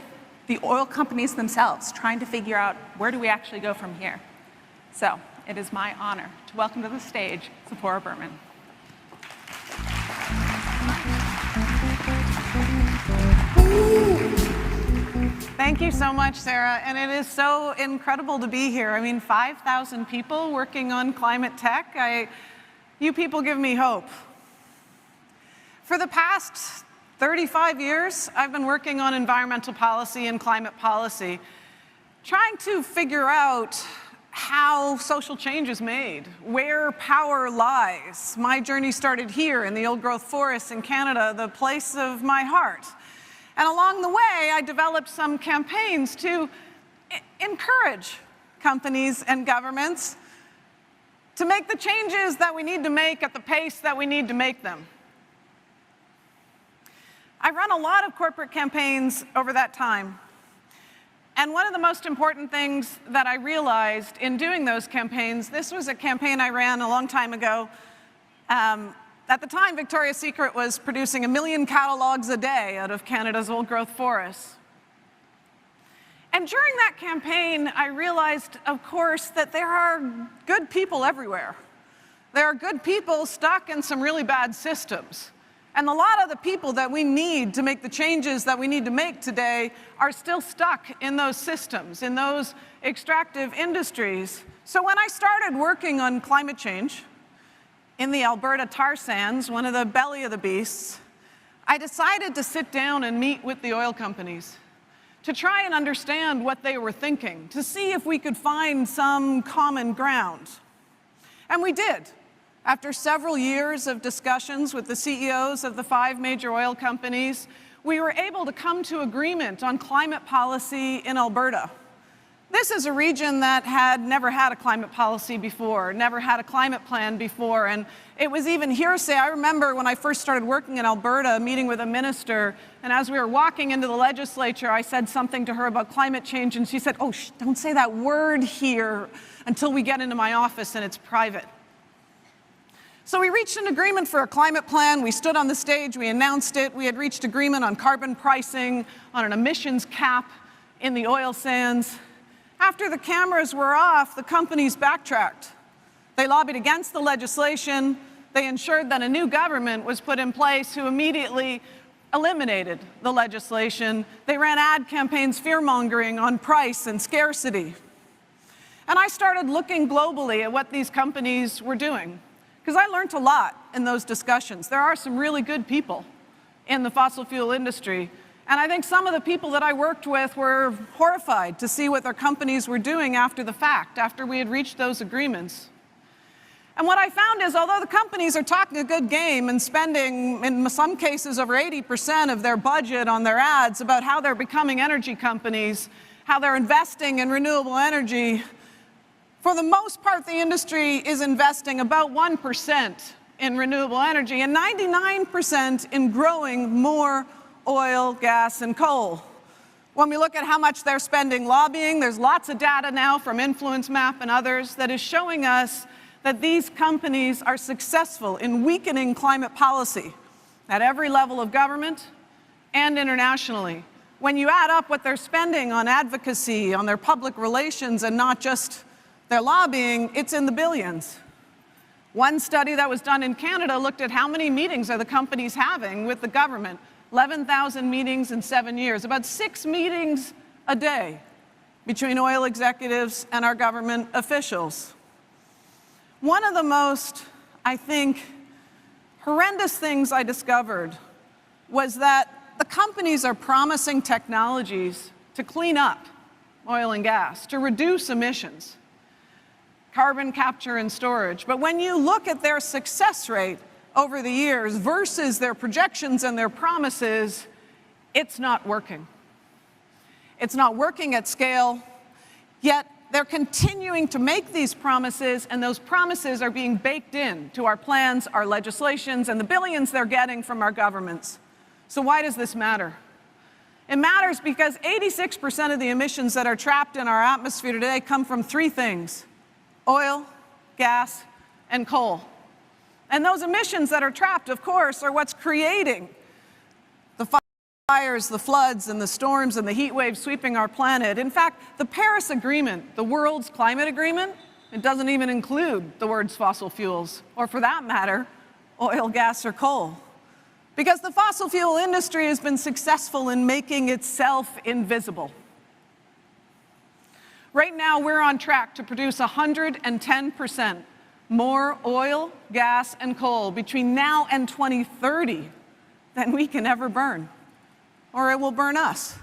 the oil companies themselves, trying to figure out where do we actually go from here. So it is my honor to welcome to the stage Zipporah Berman. Thank you so much, Sarah, and it is so incredible to be here. I mean, 5,000 people working on climate tech. You people give me hope. For the past 35 years, I've been working on environmental policy and climate policy, trying to figure out how social change is made, where power lies. My journey started here in the old-growth forests in Canada, the place of my heart. And along the way, I developed some campaigns to encourage companies and governments to make the changes that we need to make at the pace that we need to make them. I've run a lot of corporate campaigns over that time. And one of the most important things that I realized in doing those campaigns, this was a campaign I ran a long time ago. At the time, Victoria's Secret was producing 1 million catalogs a day out of Canada's old-growth forests. And during that campaign, I realized, of course, that there are good people everywhere. There are good people stuck in some really bad systems. And a lot of the people that we need to make the changes that we need to make today are still stuck in those systems, in those extractive industries. So when I started working on climate change, in the Alberta tar sands, one of the belly of the beasts, I decided to sit down and meet with the oil companies to try and understand what they were thinking, to see if we could find some common ground. And we did. After several years of discussions with the CEOs of the 5 major oil companies, we were able to come to agreement on climate policy in Alberta. This is a region that had never had a climate policy before, never had a climate plan before, and it was even hearsay. I remember when I first started working in Alberta, meeting with a minister, and as we were walking into the legislature, I said something to her about climate change, and she said, "Oh, don't say that word here until we get into my office and it's private." So we reached an agreement for a climate plan. We stood on the stage, we announced it. We had reached agreement on carbon pricing, on an emissions cap in the oil sands. After the cameras were off, the companies backtracked. They lobbied against the legislation. They ensured that a new government was put in place who immediately eliminated the legislation. They ran ad campaigns fear-mongering on price and scarcity. And I started looking globally at what these companies were doing, because I learned a lot in those discussions. There are some really good people in the fossil fuel industry. And I think some of the people that I worked with were horrified to see what their companies were doing after the fact, after we had reached those agreements. And what I found is, although the companies are talking a good game and spending, in some cases, over 80% of their budget on their ads about how they're becoming energy companies, how they're investing in renewable energy, for the most part, the industry is investing about 1% in renewable energy and 99% in growing more oil, gas, and coal. When we look at how much they're spending lobbying, there's lots of data now from Influence Map and others that is showing us that these companies are successful in weakening climate policy at every level of government and internationally. When you add up what they're spending on advocacy, on their public relations, and not just their lobbying, it's in the billions. One study that was done in Canada looked at how many meetings are the companies having with the government. 11,000 meetings in 7 years, about 6 meetings a day between oil executives and our government officials. One of the most, I think, horrendous things I discovered was that the companies are promising technologies to clean up oil and gas, to reduce emissions, carbon capture and storage. But when you look at their success rate over the years versus their projections and their promises, it's not working. It's not working at scale, yet they're continuing to make these promises, and those promises are being baked in to our plans, our legislations, and the billions they're getting from our governments. So why does this matter? It matters because 86% of the emissions that are trapped in our atmosphere today come from 3 things: oil, gas, and coal. And those emissions that are trapped, of course, are what's creating the fires, the floods, and the storms, and the heat waves sweeping our planet. In fact, the Paris Agreement, the world's climate agreement, it doesn't even include the words fossil fuels, or for that matter, oil, gas, or coal. Because the fossil fuel industry has been successful in making itself invisible. Right now, we're on track to produce 110% more oil, gas, and coal between now and 2030 than we can ever burn, or it will burn us.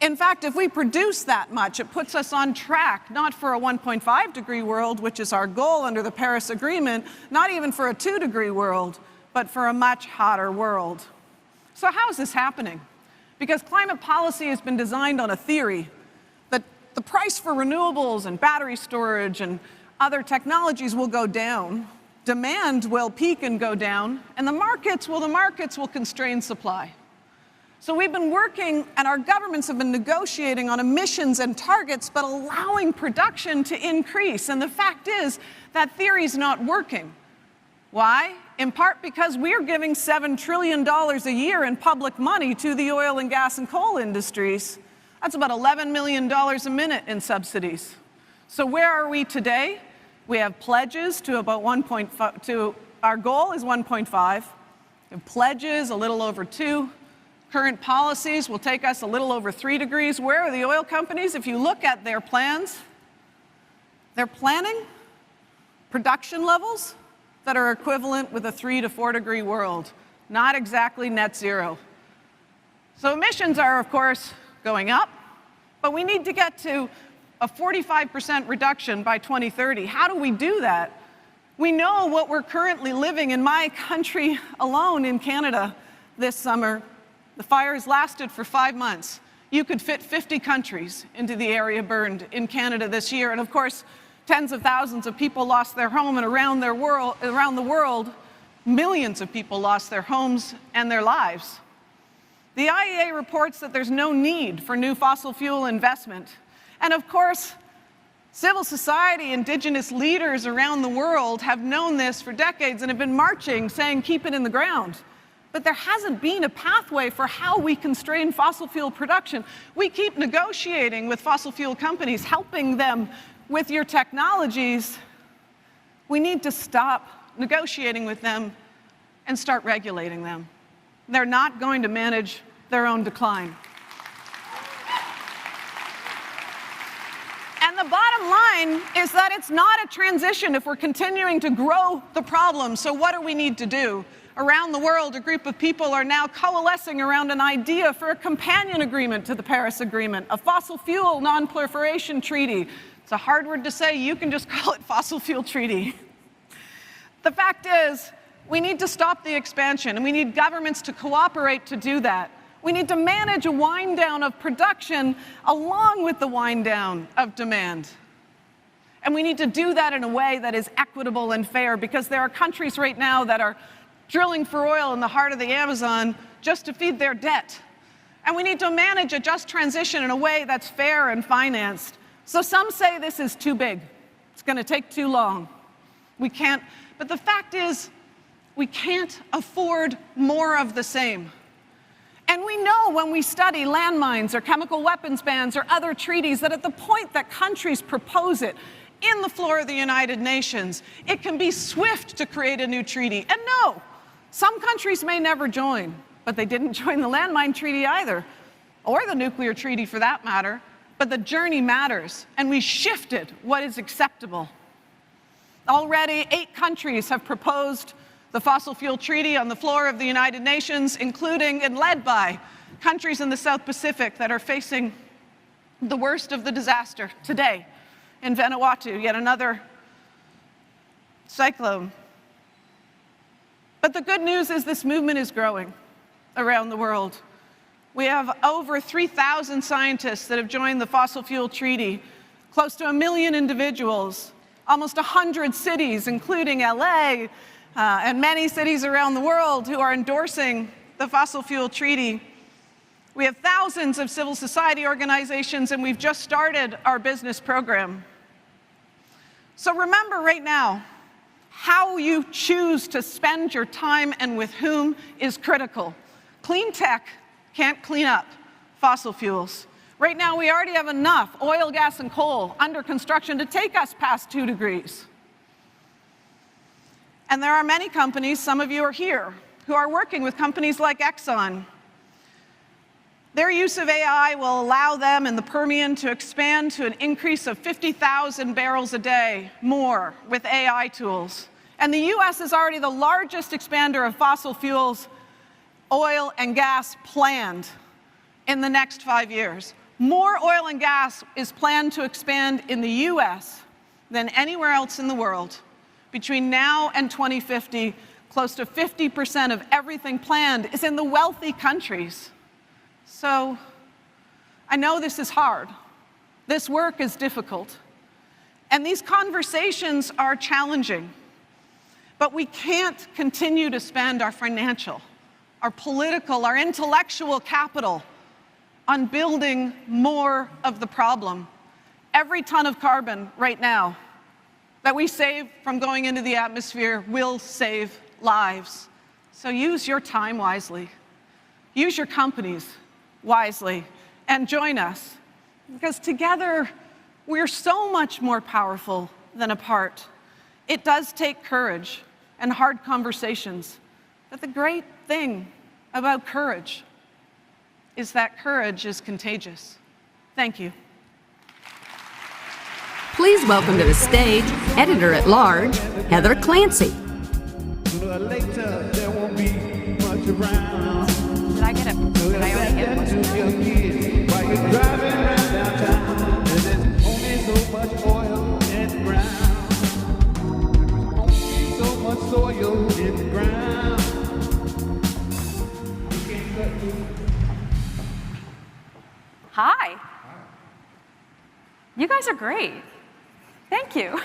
In fact, if we produce that much, it puts us on track, not for a 1.5 degree world, which is our goal under the Paris Agreement, not even for a 2 degree world, but for a much hotter world. So how is this happening? Because climate policy has been designed on a theory that the price for renewables and battery storage and other technologies will go down, demand will peak and go down, and the markets will constrain supply. So we've been working, and our governments have been negotiating on emissions and targets, but allowing production to increase. And the fact is, that theory's not working. Why? In part because we're giving $7 trillion a year in public money to the oil and gas and coal industries. That's about $11 million a minute in subsidies. So where are we today? We have pledges to about 1.5, our goal is 1.5. We have pledges a little over 2. Current policies will take us a little over 3 degrees. Where are the oil companies? If you look at their plans, they're planning production levels that are equivalent with a 3 to 4 degree world, not exactly net zero. So emissions are, of course, going up, but we need to get to a 45% reduction by 2030. How do we do that? We know what we're currently living in my country alone in Canada this summer. The fires lasted for 5 months. You could fit 50 countries into the area burned in Canada this year. And of course, tens of thousands of people lost their home, and around the world, millions of people lost their homes and their lives. The IEA reports that there's no need for new fossil fuel investment. And of course, civil society, indigenous leaders around the world have known this for decades and have been marching, saying, keep it in the ground. But there hasn't been a pathway for how we constrain fossil fuel production. We keep negotiating with fossil fuel companies, helping them with your technologies. We need to stop negotiating with them and start regulating them. They're not going to manage their own decline. And the bottom line is that it's not a transition if we're continuing to grow the problem. So what do we need to do? Around the world, a group of people are now coalescing around an idea for a companion agreement to the Paris Agreement, a fossil fuel non-proliferation treaty. It's a hard word to say. You can just call it fossil fuel treaty. The fact is, we need to stop the expansion, and we need governments to cooperate to do that. We need to manage a wind down of production along with the wind down of demand. And we need to do that in a way that is equitable and fair, because there are countries right now that are drilling for oil in the heart of the Amazon just to feed their debt. And we need to manage a just transition in a way that's fair and financed. So some say this is too big. It's going to take too long. We can't, but the fact is, we can't afford more of the same. And we know when we study landmines or chemical weapons bans or other treaties that at the point that countries propose it in the floor of the United Nations, it can be swift to create a new treaty. And no, some countries may never join, but they didn't join the landmine treaty either, or the nuclear treaty for that matter. But the journey matters, and we shifted what is acceptable. Already, 8 countries have proposed the fossil fuel treaty on the floor of the United Nations, including and led by countries in the South Pacific that are facing the worst of the disaster today in Vanuatu, yet another cyclone. But the good news is this movement is growing around the world. We have over 3,000 scientists that have joined the fossil fuel treaty, close to 1 million individuals, almost 100 cities, including LA, and many cities around the world who are endorsing the fossil fuel treaty. We have thousands of civil society organizations, and we've just started our business program. So remember right now, how you choose to spend your time and with whom is critical. Clean tech can't clean up fossil fuels. Right now, we already have enough oil, gas, and coal under construction to take us past 2 degrees. And there are many companies, some of you are here, who are working with companies like Exxon. Their use of AI will allow them in the Permian to expand to an increase of 50,000 barrels a day more with AI tools. And the US is already the largest expander of fossil fuels, oil and gas planned in the next 5 years. More oil and gas is planned to expand in the US than anywhere else in the world. Between now and 2050, close to 50% of everything planned is in the wealthy countries. So I know this is hard. This work is difficult. And these conversations are challenging. But we can't continue to spend our financial, our political, our intellectual capital on building more of the problem. Every ton of carbon right now that we save from going into the atmosphere will save lives. So use your time wisely. Use your companies wisely and join us, because together we're so much more powerful than apart. It does take courage and hard conversations, but the great thing about courage is that courage is contagious. Thank you. Please welcome to the stage Editor-at-Large, Heather Clancy. Sooner or later, there won't be much around. Did I get it? Did I already get it? While you're driving around downtown, there's only so much oil in the ground. There's only so much soil in the ground. You can't cut through. Hi. You guys are great. Thank you.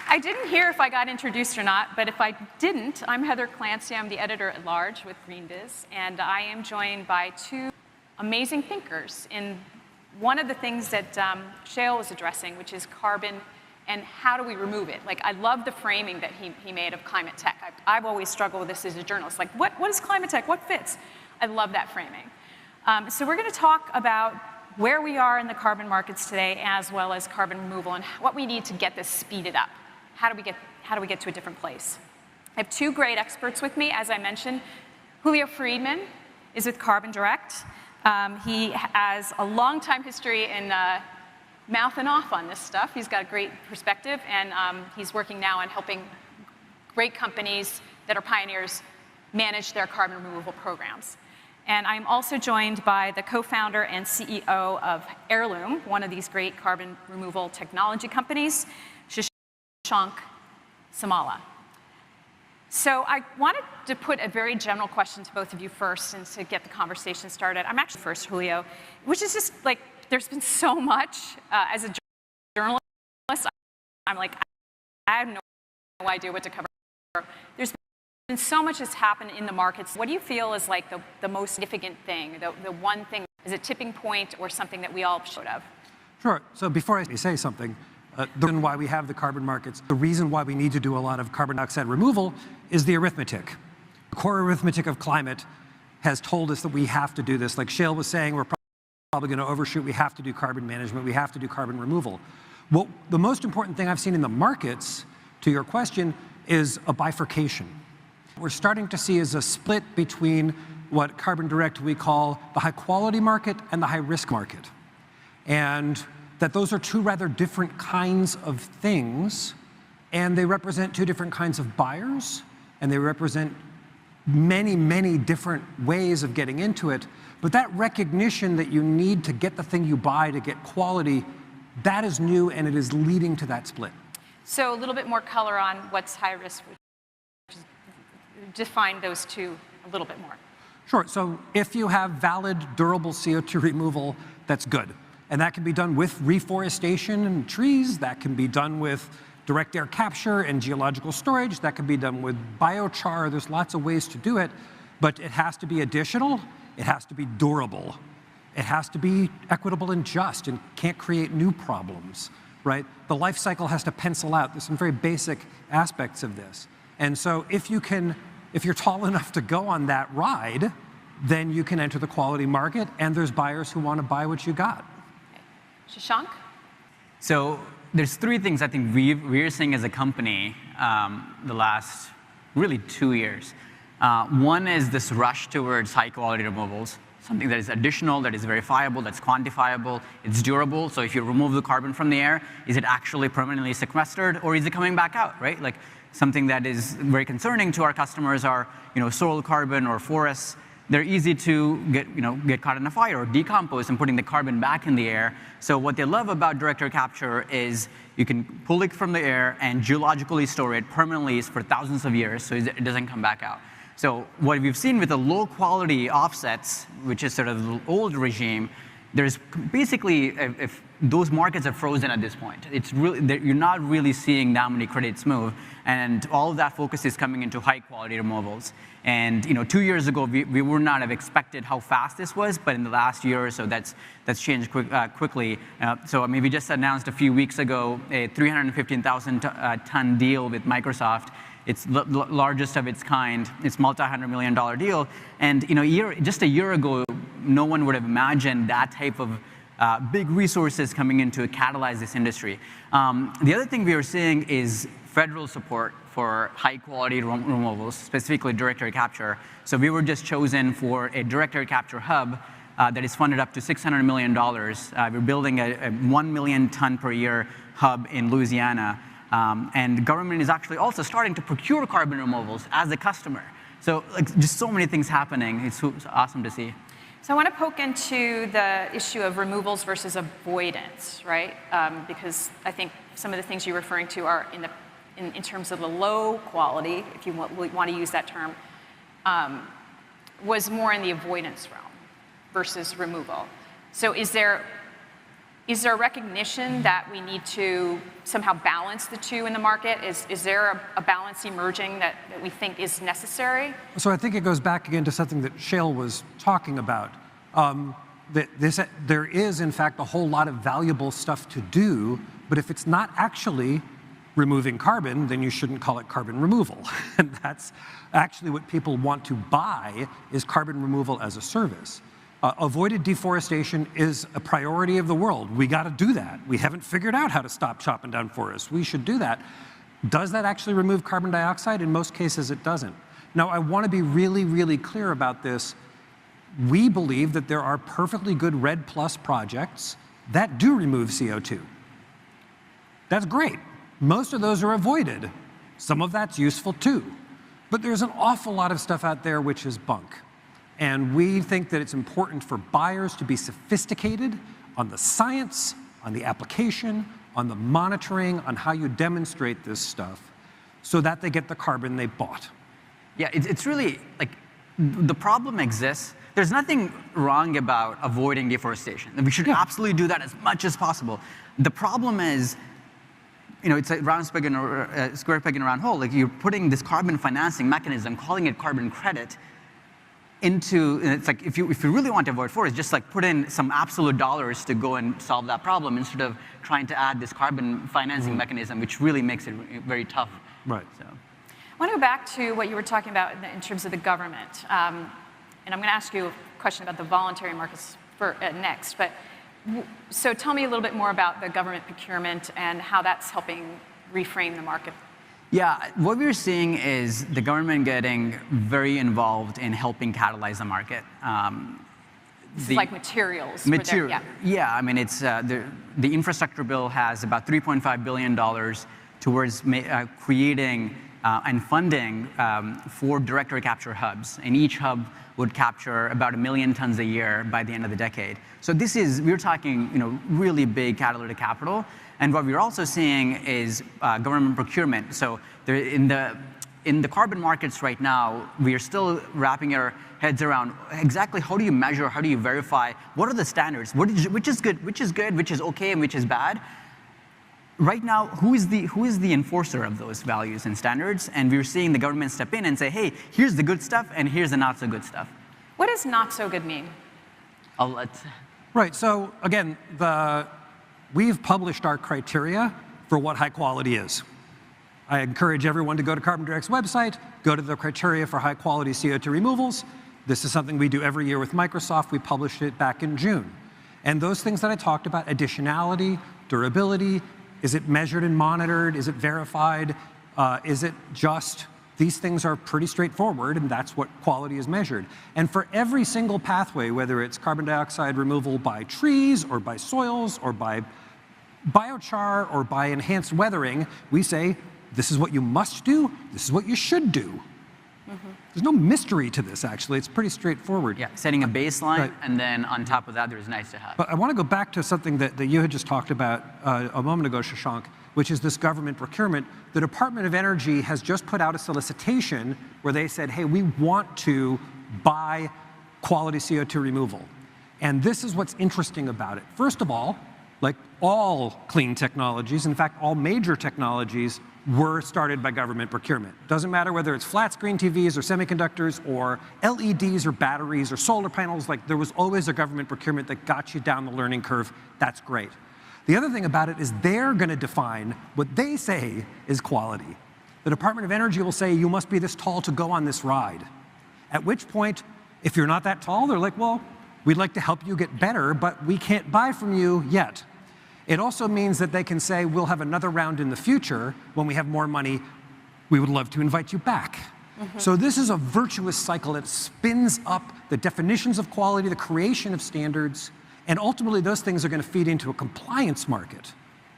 I didn't hear if I got introduced or not, but if I didn't, I'm Heather Clancy. I'm the editor-at-large with GreenBiz, and I am joined by 2 amazing thinkers in one of the things that Shale was addressing, which is carbon and how do we remove it. Like, I love the framing that he made of climate tech. I've always struggled with this as a journalist. Like, what is climate tech? What fits? I love that framing. So we're going to talk about where we are in the carbon markets today, as well as carbon removal, and what we need to get this speeded up. How do we get to a different place? I have 2 great experts with me, as I mentioned. Julio Friedman is with Carbon Direct. He has a long time history in mouthing off on this stuff. He's got a great perspective, and he's working now on helping great companies that are pioneers manage their carbon removal programs. And I'm also joined by the co-founder and CEO of Heirloom, one of these great carbon removal technology companies, Shashank Samala. So I wanted to put a very general question to both of you first and to get the conversation started. I'm actually first, Julio, which is just like, there's been so much as a journalist. I'm like, I have no idea what to cover. There's been so much that's happened in the markets. What do you feel is like the most significant thing, the one thing, is a tipping point or something that we all should have? Sure. So before I say something, the reason why we have the carbon markets, the reason why we need to do a lot of carbon dioxide removal is the arithmetic. The core arithmetic of climate has told us that we have to do this. Like Shale was saying, we're probably going to overshoot. We have to do carbon management. We have to do carbon removal. Well, the most important thing I've seen in the markets, to your question, is a bifurcation. What we're starting to see is a split between what Carbon Direct we call the high quality market and the high risk market. And that those are two rather different kinds of things, and they represent two different kinds of buyers, and they represent many, many different ways of getting into it. But that recognition that you need to get the thing you buy to get quality, that is new, and it is leading to that split. So a little bit more color on what's high risk. Define those two a little bit more. Sure. So if you have valid, durable CO2 removal, that's good. And that can be done with reforestation and trees. That can be done with direct air capture and geological storage. That can be done with biochar. There's lots of ways to do it. But it has to be additional. It has to be durable. It has to be equitable and just and can't create new problems, right? The life cycle has to pencil out. There's some very basic aspects of this. And so if you're tall enough to go on that ride, then you can enter the quality market, and there's buyers who want to buy what you got. Shashank? So there's three things I think we're seeing as a company the last really 2 years. One is this rush towards high quality removals, something that is additional, that is verifiable, that's quantifiable, it's durable. So if you remove the carbon from the air, is it actually permanently sequestered, or is it coming back out, right? Like something that is very concerning to our customers are, soil carbon or forests. They're easy to get caught in a fire or decompose and putting the carbon back in the air. So what they love about direct air capture is you can pull it from the air and geologically store it permanently for thousands of years, so it doesn't come back out. So what we've seen with the low quality offsets, which is sort of the old regime, there's basically, if those markets are frozen at this point. It's really, you're not really seeing that many credits move, and all of that focus is coming into high quality removals. And 2 years ago, we would not have expected how fast this was, but in the last year or so, that's changed quickly. So I mean, we just announced a few weeks ago a 315,000 ton deal with Microsoft. It's the largest of its kind. It's multi-$100 million deal. And just a year ago, no one would have imagined that type of big resources coming in to catalyze this industry. The other thing we are seeing is federal support for high quality removals, specifically direct air capture. So we were just chosen for a direct air capture hub that is funded up to $600 million. We're building a 1 million ton per year hub in Louisiana. And the government is actually also starting to procure carbon removals as a customer. So just so many things happening. It's awesome to see. So I want to poke into the issue of removals versus avoidance, right? Because I think some of the things you're referring to are in terms of the low quality, if you want to use that term, was more in the avoidance realm versus removal. So is there a recognition that we need to somehow balance the two in the market? Is there a balance emerging that we think is necessary? So I think it goes back again to something that Shale was talking about. There is, in fact, a whole lot of valuable stuff to do, but if it's not actually removing carbon, then you shouldn't call it carbon removal. And that's actually what people want to buy, is carbon removal as a service. Avoided deforestation is a priority of the world. We got to do that. We haven't figured out how to stop chopping down forests. We should do that. Does that actually remove carbon dioxide? In most cases, it doesn't. Now, I want to be really, really clear about this. We believe that there are perfectly good RED Plus projects that do remove CO2. That's great. Most of those are avoided. Some of that's useful too. But there's an awful lot of stuff out there which is bunk. And we think that it's important for buyers to be sophisticated on the science, on the application, on the monitoring, on how you demonstrate this stuff, so that they get the carbon they bought. Yeah, it's really like the problem exists. There's nothing wrong about avoiding deforestation. We should absolutely do that as much as possible. The problem is, it's a round peg in a square peg in a round hole. Like you're putting this carbon financing mechanism, calling it carbon credit, into, and it's like if you really want to avoid forests, just like put in some absolute dollars to go and solve that problem instead of trying to add this carbon financing mechanism, which really makes it very tough. Right. So. I want to go back to what you were talking about in terms of the government. And I'm going to ask you a question about the voluntary markets next. But so tell me a little bit more about the government procurement and how that's helping reframe the market. Yeah, what we're seeing is the government getting very involved in helping catalyze the market. Like materials. Yeah, I mean, it's the infrastructure bill has about $3.5 billion towards creating and funding 4 direct air capture hubs, and each hub would capture about 1 million tons a year by the end of the decade. So we're talking, really big catalytic capital. And what we're also seeing is government procurement. So in the carbon markets right now, we are still wrapping our heads around exactly how do you measure, how do you verify, what are the standards, which is good, which is okay, and which is bad. Right now, who is the enforcer of those values and standards? And we're seeing the government step in and say, hey, here's the good stuff and here's the not so good stuff. What does not so good mean? Right, so again, we've published our criteria for what high quality is. I encourage everyone to go to Carbon Direct's website, go to the criteria for high quality CO2 removals. This is something we do every year with Microsoft. We published it back in June. And those things that I talked about, additionality, durability, is it measured and monitored? Is it verified? Is it just? These things are pretty straightforward, and that's what quality is measured. And for every single pathway, whether it's carbon dioxide removal by trees or by soils or by biochar or by enhanced weathering, we say, this is what you must do, this is what you should do. There's no mystery to this, actually. It's pretty straightforward. Yeah, setting a baseline, and then on top of that, there's nice to have. But I want to go back to something that you had just talked about a moment ago, Shashank, which is this government procurement. The Department of Energy has just put out a solicitation where they said, hey, we want to buy quality CO2 removal. And this is what's interesting about it. First of all, like all clean technologies, in fact, all major technologies were started by government procurement. Doesn't matter whether it's flat screen TVs or semiconductors or LEDs or batteries or solar panels, like there was always a government procurement that got you down the learning curve. That's great. The other thing about it is they're going to define what they say is quality. The Department of Energy will say, you must be this tall to go on this ride. At which point, if you're not that tall, they're like, well, we'd like to help you get better, but we can't buy from you yet. It also means that they can say, we'll have another round in the future when we have more money. We would love to invite you back. So this is a virtuous cycle. It spins up the definitions of quality, the creation of standards, and ultimately those things are going to feed into a compliance market.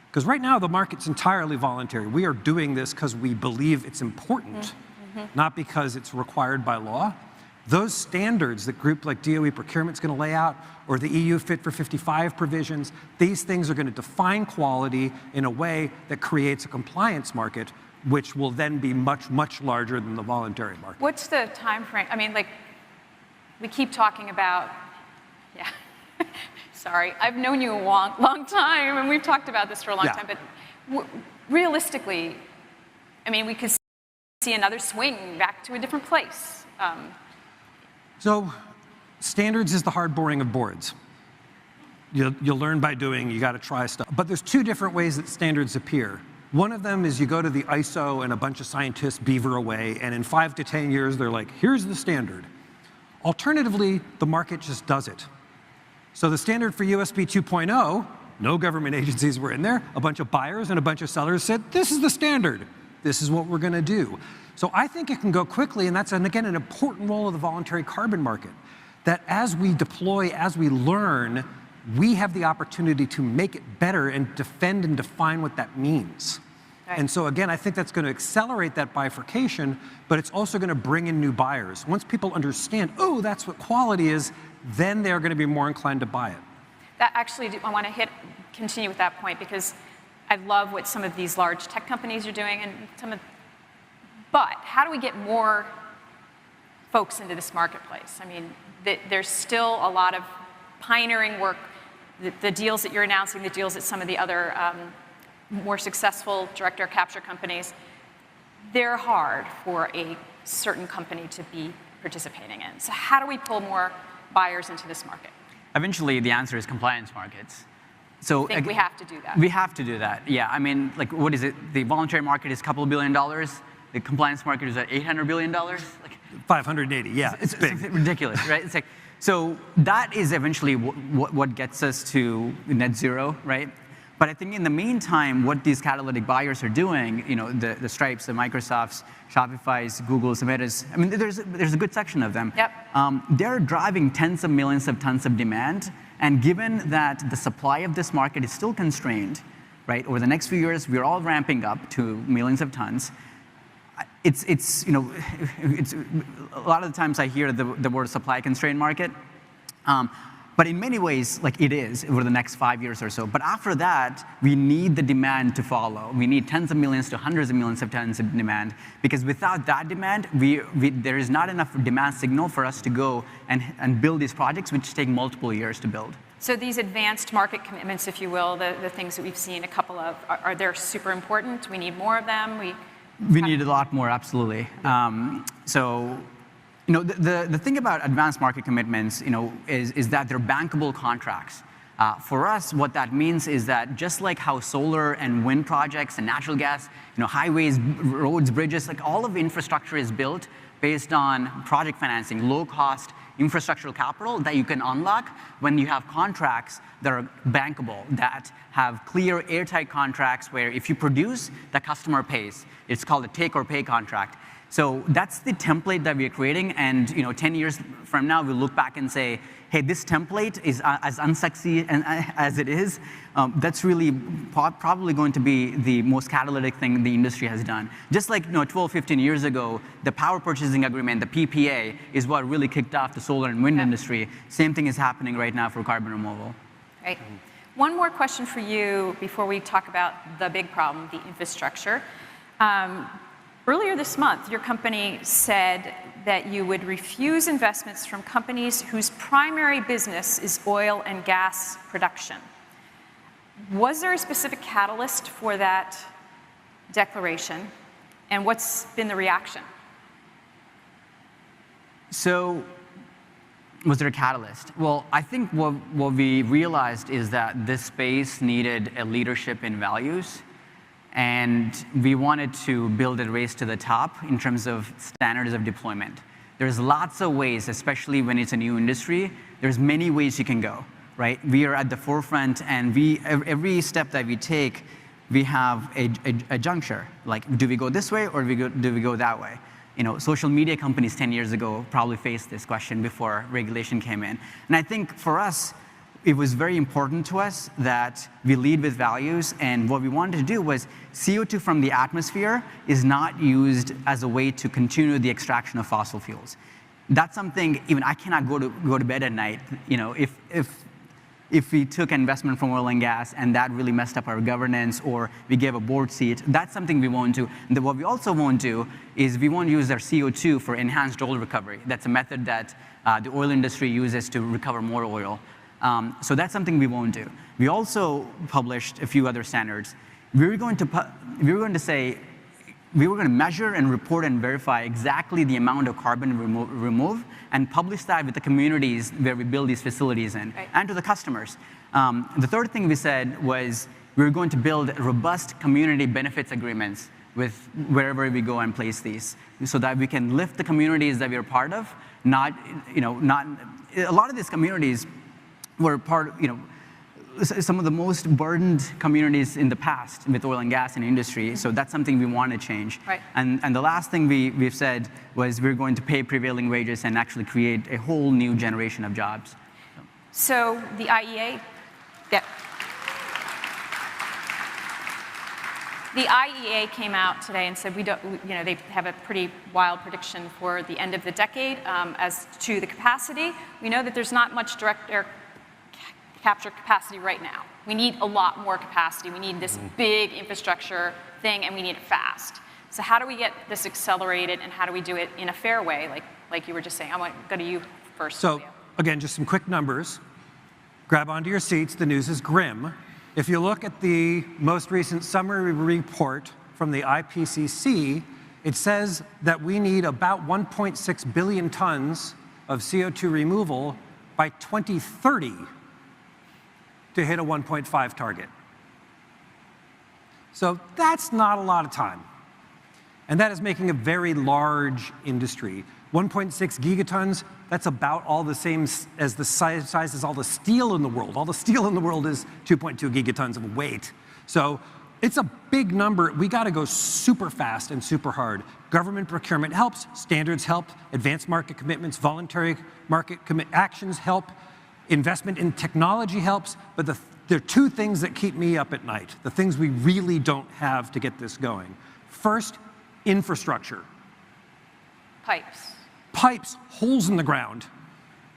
Because right now the market's entirely voluntary. We are doing this because we believe it's important, not because it's required by law. Those standards that group like DOE procurement's going to lay out, or the EU Fit for 55 provisions, these things are going to define quality in a way that creates a compliance market, which will then be much, much larger than the voluntary market. What's the time frame? I mean, like, we keep talking about, sorry, I've known you a long time, and we've talked about this for a long time, but realistically, I mean, we could see another swing back to a different place. So standards is the hard boring of boards. You'll learn by doing, you got to try stuff. But there's 2 different ways that standards appear. One of them is you go to the ISO and a bunch of scientists beaver away, and in 5 to 10 years, they're like, here's the standard. Alternatively, the market just does it. So the standard for USB 2.0, no government agencies were in there. A bunch of buyers and a bunch of sellers said, this is the standard. This is what we're going to do. So I think it can go quickly, and that's, again, an important role of the voluntary carbon market, that as we deploy, as we learn, we have the opportunity to make it better and defend and define what that means. Right. And so again, I think that's going to accelerate that bifurcation, but it's also going to bring in new buyers. Once people understand, oh, that's what quality is, then they're going to be more inclined to buy it. That actually, I want to continue with that point, because I love what some of these large tech companies are doing, and but how do we get more folks into this marketplace? I mean, there's still a lot of pioneering work. The deals that you're announcing, the deals that some of the other more successful direct air capture companies, they're hard for a certain company to be participating in. So how do we pull more buyers into this market? Eventually, the answer is compliance markets. So I think we have to do that. We have to do that, yeah. I mean, like, what is it? The voluntary market is a couple of $2 billion. The compliance market is at $800 billion. Like, 580, yeah, it's big. It's ridiculous, right? It's like, so that is eventually what gets us to net zero, right? But I think in the meantime, what these catalytic buyers are doing, you know, the Stripes, the Microsofts, Shopify's, Google's, Meta's, I mean, there's a good section of them. Yep. They're driving tens of millions of tons of demand, and given that the supply of this market is still constrained, right, over the next few years, we're all ramping up to millions of tons. It's you know, it's a lot of the times I hear the word supply constrained market. But in many ways, like, it is over the next 5 years or so. But after that, we need the demand to follow. We need tens of millions to hundreds of millions of tons of demand, because without that demand, there is not enough demand signal for us to go and build these projects, which take multiple years to build. So these advanced market commitments, if you will, the things that we've seen a couple of, are they super important? We need more of them? We need a lot more, absolutely. So, you know, the thing about advanced market commitments, you know, is that they're bankable contracts. For us, what that means is that just like how solar and wind projects and natural gas, you know, highways, roads, bridges, like, all of the infrastructure is built based on project financing, low-cost infrastructural capital that you can unlock when you have contracts that are bankable, that have clear, airtight contracts where if you produce, the customer pays. It's called a take-or-pay contract. So that's the template that we're creating, and, you know, 10 years from now, we'll look back and say, hey, this template is as unsexy as it is. That's really probably going to be the most catalytic thing the industry has done. Just like, you know, 12, 15 years ago, the power purchasing agreement, the PPA, is what really kicked off the solar and wind industry. Same thing is happening right now for carbon removal. Right. One more question for you before we talk about the big problem, the infrastructure. Earlier this month, your company said that you would refuse investments from companies whose primary business is oil and gas production. Was there a specific catalyst for that declaration, and what's been the reaction? So, was there a catalyst? Well, I think what we realized is that this space needed a leadership in values. And we wanted to build a race to the top in terms of standards of deployment. There's lots of ways, especially when it's a new industry, there's many ways you can go, right? We are at the forefront, and every step that we take, we have a juncture. Like, do we go this way, or do we go that way? You know, social media companies 10 years ago probably faced this question before regulation came in. And I think for us, it was very important to us that we lead with values, and what we wanted to do was CO2 from the atmosphere is not used as a way to continue the extraction of fossil fuels. That's something even I cannot go to bed at night. You know, if we took investment from oil and gas and that really messed up our governance, or we gave a board seat, that's something we won't do. And what we also won't do is we won't use our CO2 for enhanced oil recovery. That's a method that the oil industry uses to recover more oil. So that's something we won't do. We also published a few other standards. We were going to measure and report and verify exactly the amount of carbon remove and publish that with the communities where we build these facilities in, right, and to the customers. The third thing we said was we were going to build robust community benefits agreements with wherever we go and place these, so that we can lift the communities that we are part of. Not a lot of these communities were some of the most burdened communities in the past with oil and gas and industry, so that's something we want to change. Right. And the last thing we've said was we're going to pay prevailing wages and actually create a whole new generation of jobs. So the IEA, yeah. The IEA came out today and said they have a pretty wild prediction for the end of the decade as to the capacity. We know that there's not much direct air capture capacity right now. We need a lot more capacity. We need this big infrastructure thing, and we need it fast. So how do we get this accelerated, and how do we do it in a fair way? Like, like you were just saying. I want to go to you first. So Julio. again, just some quick numbers. Grab onto your seats. The news is grim. If you look at the most recent summary report from the IPCC, it says that we need about 1.6 billion tons of CO2 removal by 2030 to hit a 1.5 target. So that's not a lot of time. And that is making a very large industry. 1.6 gigatons, that's about all the same as the size as all the steel in the world. All the steel in the world is 2.2 gigatons of weight. So it's a big number. We got to go super fast and super hard. Government procurement helps, standards help, advanced market commitments, voluntary market actions help, investment in technology helps, but there are two things that keep me up at night, the things we really don't have to get this going. First, infrastructure. Pipes. Pipes, holes in the ground,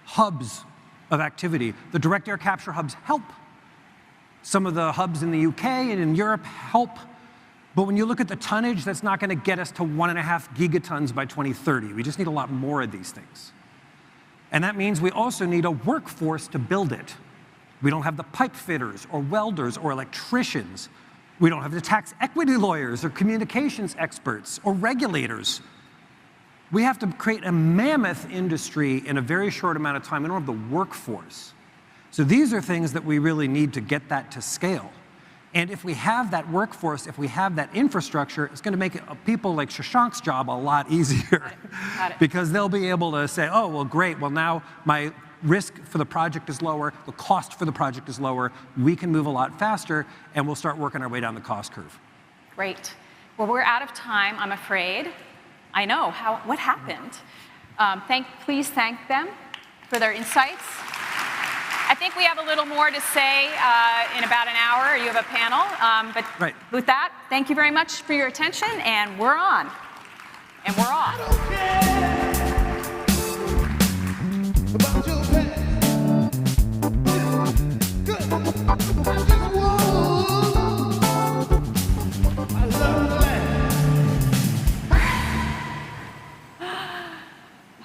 hubs of activity. The direct air capture hubs help. Some of the hubs in the UK and in Europe help. But when you look at the tonnage, that's not going to get us to 1.5 gigatons by 2030. We just need a lot more of these things. And that means we also need a workforce to build it. We don't have the pipe fitters or welders or electricians. We don't have the tax equity lawyers or communications experts or regulators. We have to create a mammoth industry in a very short amount of time. We don't have the workforce. So these are things that we really need to get that to scale. And if we have that workforce, if we have that infrastructure, it's going to make people like Shashank's job a lot easier. Got it. Because they'll be able to say, oh, well, great, well, now my risk for the project is lower, the cost for the project is lower, we can move a lot faster, and we'll start working our way down the cost curve. Great. Well, we're out of time, I'm afraid. I know. What happened? Please thank them for their insights. I think we have a little more to say in about an hour. You have a panel. But right. With that, thank you very much for your attention, and we're on. And we're off.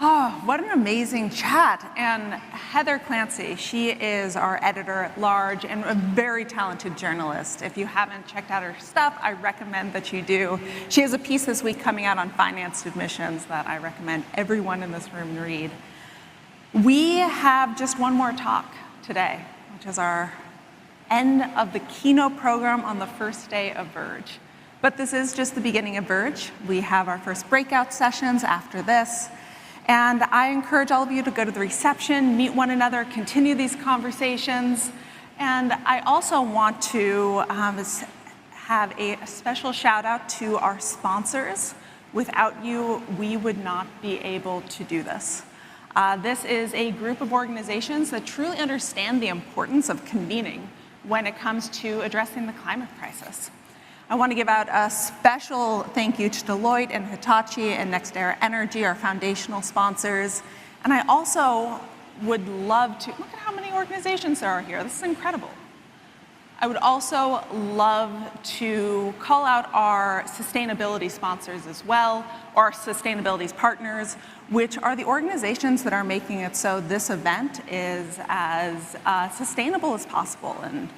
Oh, what an amazing chat. And Heather Clancy, she is our editor-at-large and a very talented journalist. If you haven't checked out her stuff, I recommend that you do. She has a piece this week coming out on finance admissions that I recommend everyone in this room read. We have just one more talk today, which is our end of the Keynote program on the first day of VERGE. But this is just the beginning of VERGE. We have our first breakout sessions after this. And I encourage all of you to go to the reception, meet one another, continue these conversations. And I also want to have a special shout out to our sponsors. Without you, we would not be able to do this. This is a group of organizations that truly understand the importance of convening when it comes to addressing the climate crisis. I want to give out a special thank you to Deloitte and Hitachi and NextEra Energy, our foundational sponsors. And I also would love to, look at how many organizations there are here. This is incredible. I would also love to call out our sustainability sponsors as well, or our sustainability partners, which are the organizations that are making it so this event is as sustainable as possible, and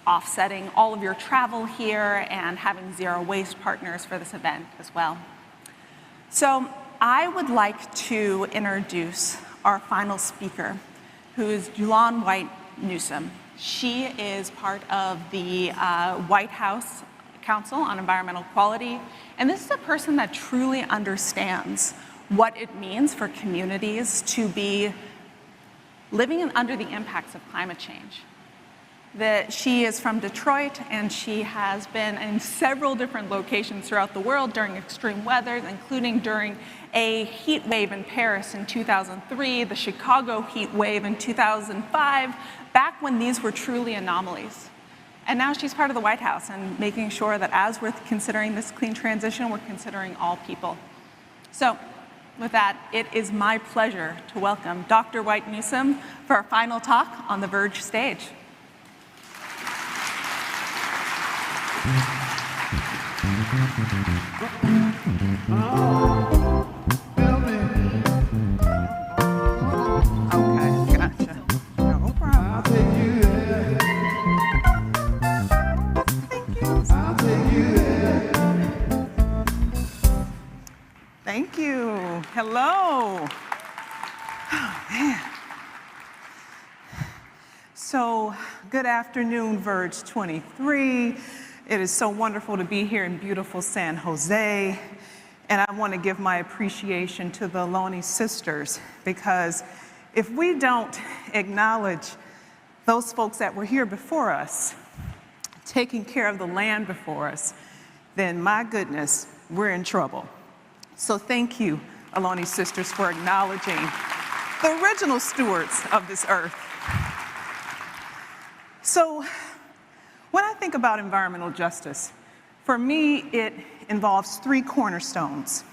offsetting all of your travel here and having zero waste partners for this event as well. So I would like to introduce our final speaker, who is Julan White Newsom. She is part of the White House Council on Environmental Quality, and this is a person that truly understands what it means for communities to be living under the impacts of climate change. She is from Detroit, and she has been in several different locations throughout the world during extreme weather, including during a heat wave in Paris in 2003, the Chicago heat wave in 2005, back when these were truly anomalies. And now she's part of the White House and making sure that as we're considering this clean transition, we're considering all people. So with that, it is my pleasure to welcome Dr. White Newsom for our final talk on the VERGE stage. Hello. Oh, man. So, good afternoon, Verge 23. It is so wonderful to be here in beautiful San Jose. And I want to give my appreciation to the Ohlone sisters, because if we don't acknowledge those folks that were here before us, taking care of the land before us, then my goodness, we're in trouble. So thank you, Ohlone sisters, for acknowledging the original stewards of this earth. So when I think about environmental justice, for me, it involves three cornerstones: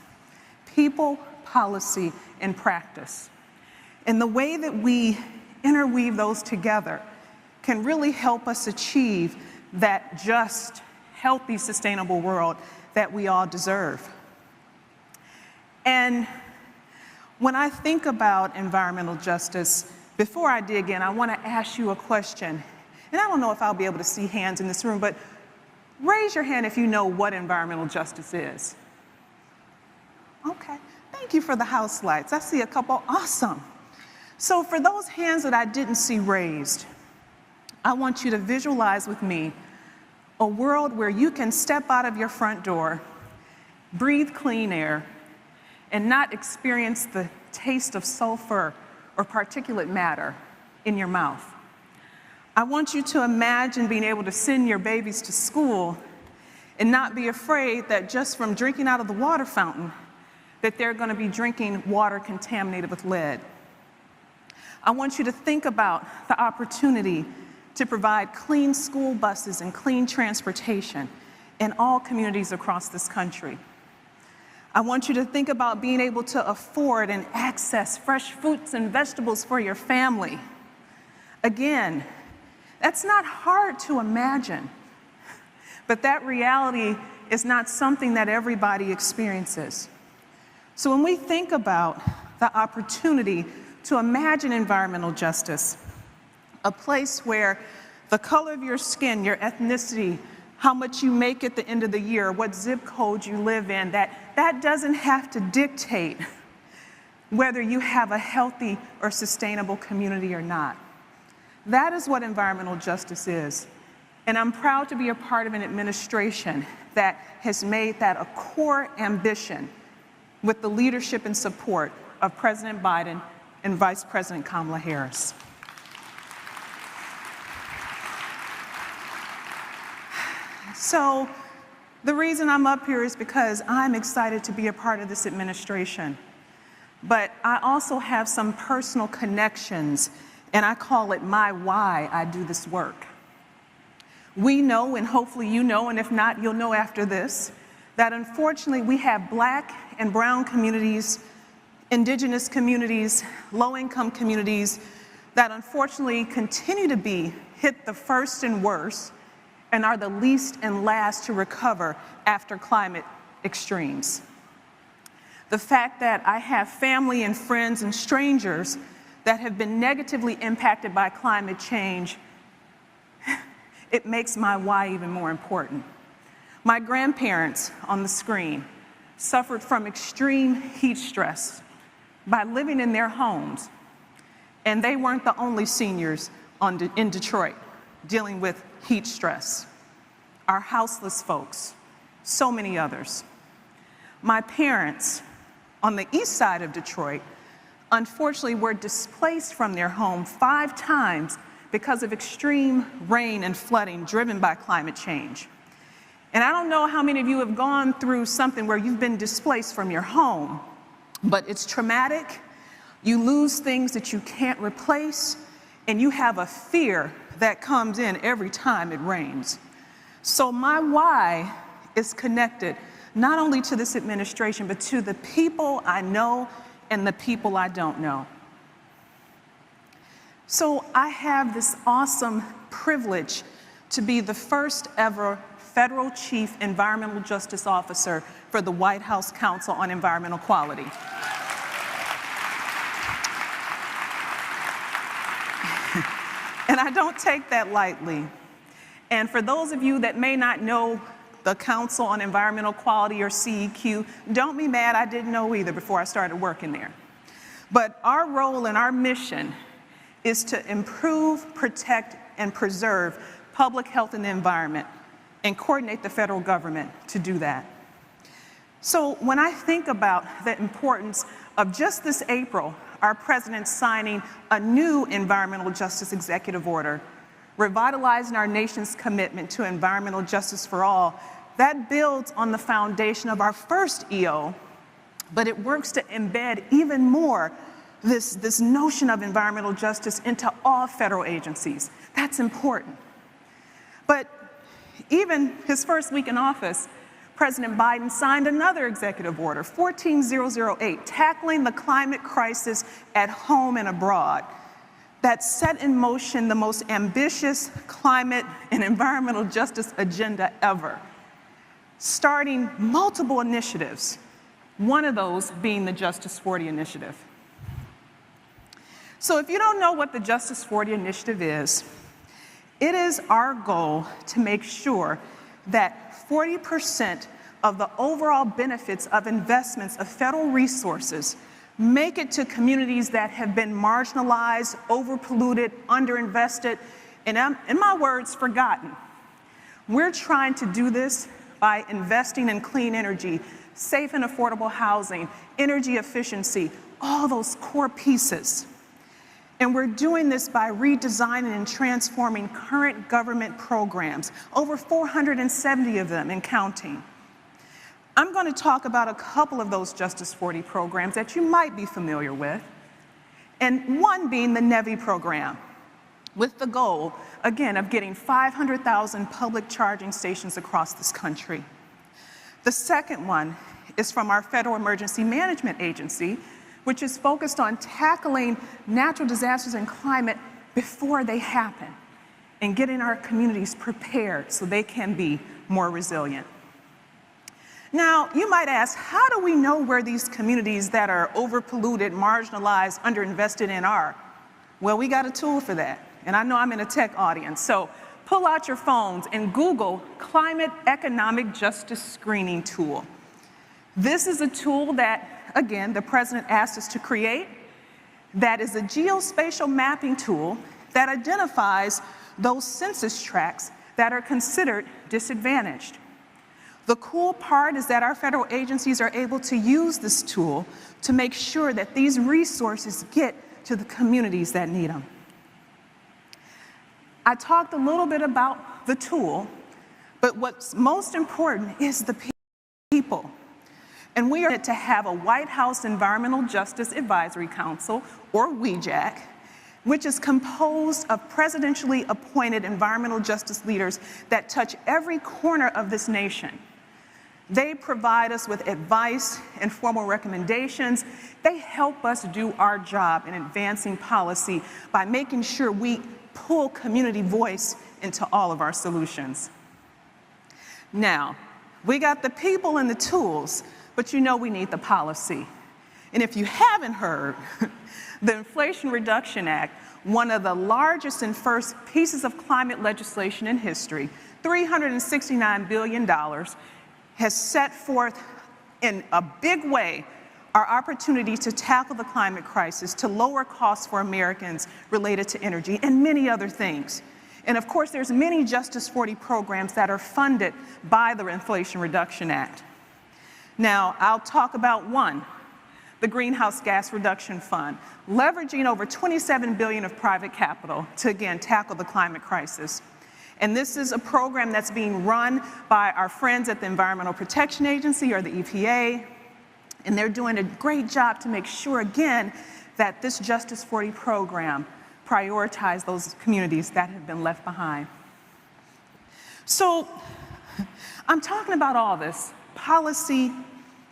people, policy, and practice. And the way that we interweave those together can really help us achieve that just, healthy, sustainable world that we all deserve. And when I think about environmental justice, before I dig in, I want to ask you a question. And I don't know if I'll be able to see hands in this room, but raise your hand if you know what environmental justice is. Okay, thank you for the house lights. I see a couple, awesome. So for those hands that I didn't see raised, I want you to visualize with me a world where you can step out of your front door, breathe clean air, and not experience the taste of sulfur or particulate matter in your mouth. I want you to imagine being able to send your babies to school and not be afraid that just from drinking out of the water fountain, that they're going to be drinking water contaminated with lead. I want you to think about the opportunity to provide clean school buses and clean transportation in all communities across this country. I want you to think about being able to afford and access fresh fruits and vegetables for your family. Again, that's not hard to imagine, but that reality is not something that everybody experiences. So when we think about the opportunity to imagine environmental justice, a place where the color of your skin, your ethnicity, how much you make at the end of the year, what zip code you live in, that doesn't have to dictate whether you have a healthy or sustainable community or not. That is what environmental justice is. And I'm proud to be a part of an administration that has made that a core ambition with the leadership and support of President Biden and Vice President Kamala Harris. So the reason I'm up here is because I'm excited to be a part of this administration. But I also have some personal connections, and I call it my why I do this work. We know, and hopefully you know, and if not, you'll know after this, that unfortunately we have Black and brown communities, indigenous communities, low-income communities that unfortunately continue to be hit the first and worst and are the least and last to recover after climate extremes. The fact that I have family and friends and strangers that have been negatively impacted by climate change, it makes my why even more important. My grandparents on the screen suffered from extreme heat stress by living in their homes, and they weren't the only seniors in Detroit dealing with heat stress. Our houseless folks, so many others. My parents on the east side of Detroit, unfortunately, were displaced from their home 5 times because of extreme rain and flooding driven by climate change. And I don't know how many of you have gone through something where you've been displaced from your home, but it's traumatic. You lose things that you can't replace, and you have a fear that comes in every time it rains. So my why is connected not only to this administration, but to the people I know and the people I don't know. So I have this awesome privilege to be the first ever Federal Chief Environmental Justice Officer for the White House Council on Environmental Quality. And I don't take that lightly. And for those of you that may not know the Council on Environmental Quality, or CEQ. Don't be mad, I didn't know either before I started working there. But our role and our mission is to improve, protect, and preserve public health and the environment, and coordinate the federal government to do that. So when I think about the importance of just this April, our president signing a new environmental justice executive order, revitalizing our nation's commitment to environmental justice for all, that builds on the foundation of our first EO, but it works to embed even more this notion of environmental justice into all federal agencies. That's important. But even his first week in office, President Biden signed another executive order, 14008, tackling the climate crisis at home and abroad, that set in motion the most ambitious climate and environmental justice agenda ever, starting multiple initiatives, one of those being the Justice 40 initiative. So if you don't know what the Justice 40 initiative is, it is our goal to make sure that 40% of the overall benefits of investments of federal resources make it to communities that have been marginalized, overpolluted, underinvested, and in my words, forgotten. We're trying to do this by investing in clean energy, safe and affordable housing, energy efficiency, all those core pieces. And we're doing this by redesigning and transforming current government programs, over 470 of them and counting. I'm going to talk about a couple of those Justice 40 programs that you might be familiar with, and one being the NEVI program, with the goal, again, of getting 500,000 public charging stations across this country. The second one is from our Federal Emergency Management Agency, which is focused on tackling natural disasters and climate before they happen and getting our communities prepared so they can be more resilient. Now, you might ask, how do we know where these communities that are overpolluted, marginalized, underinvested in are? Well, we got a tool for that, and I know I'm in a tech audience, so pull out your phones and Google Climate Economic Justice Screening Tool. This is a tool that, again, the president asked us to create, that is a geospatial mapping tool that identifies those census tracts that are considered disadvantaged. The cool part is that our federal agencies are able to use this tool to make sure that these resources get to the communities that need them. I talked a little bit about the tool, but what's most important is the people. And we are to have a White House Environmental Justice Advisory Council, or WEJAC, which is composed of presidentially appointed environmental justice leaders that touch every corner of this nation. They provide us with advice and formal recommendations. They help us do our job in advancing policy by making sure we pull community voice into all of our solutions. Now, we got the people and the tools, but you know we need the policy. And if you haven't heard, the Inflation Reduction Act, one of the largest and first pieces of climate legislation in history, $369 billion, has set forth in a big way our opportunity to tackle the climate crisis, to lower costs for Americans related to energy, and many other things. And of course, there's many Justice 40 programs that are funded by the Inflation Reduction Act. Now, I'll talk about one, the Greenhouse Gas Reduction Fund, leveraging over $27 billion of private capital to, again, tackle the climate crisis. And this is a program that's being run by our friends at the Environmental Protection Agency, or the EPA, and they're doing a great job to make sure, again, that this Justice 40 program prioritizes those communities that have been left behind. So I'm talking about all this, policy,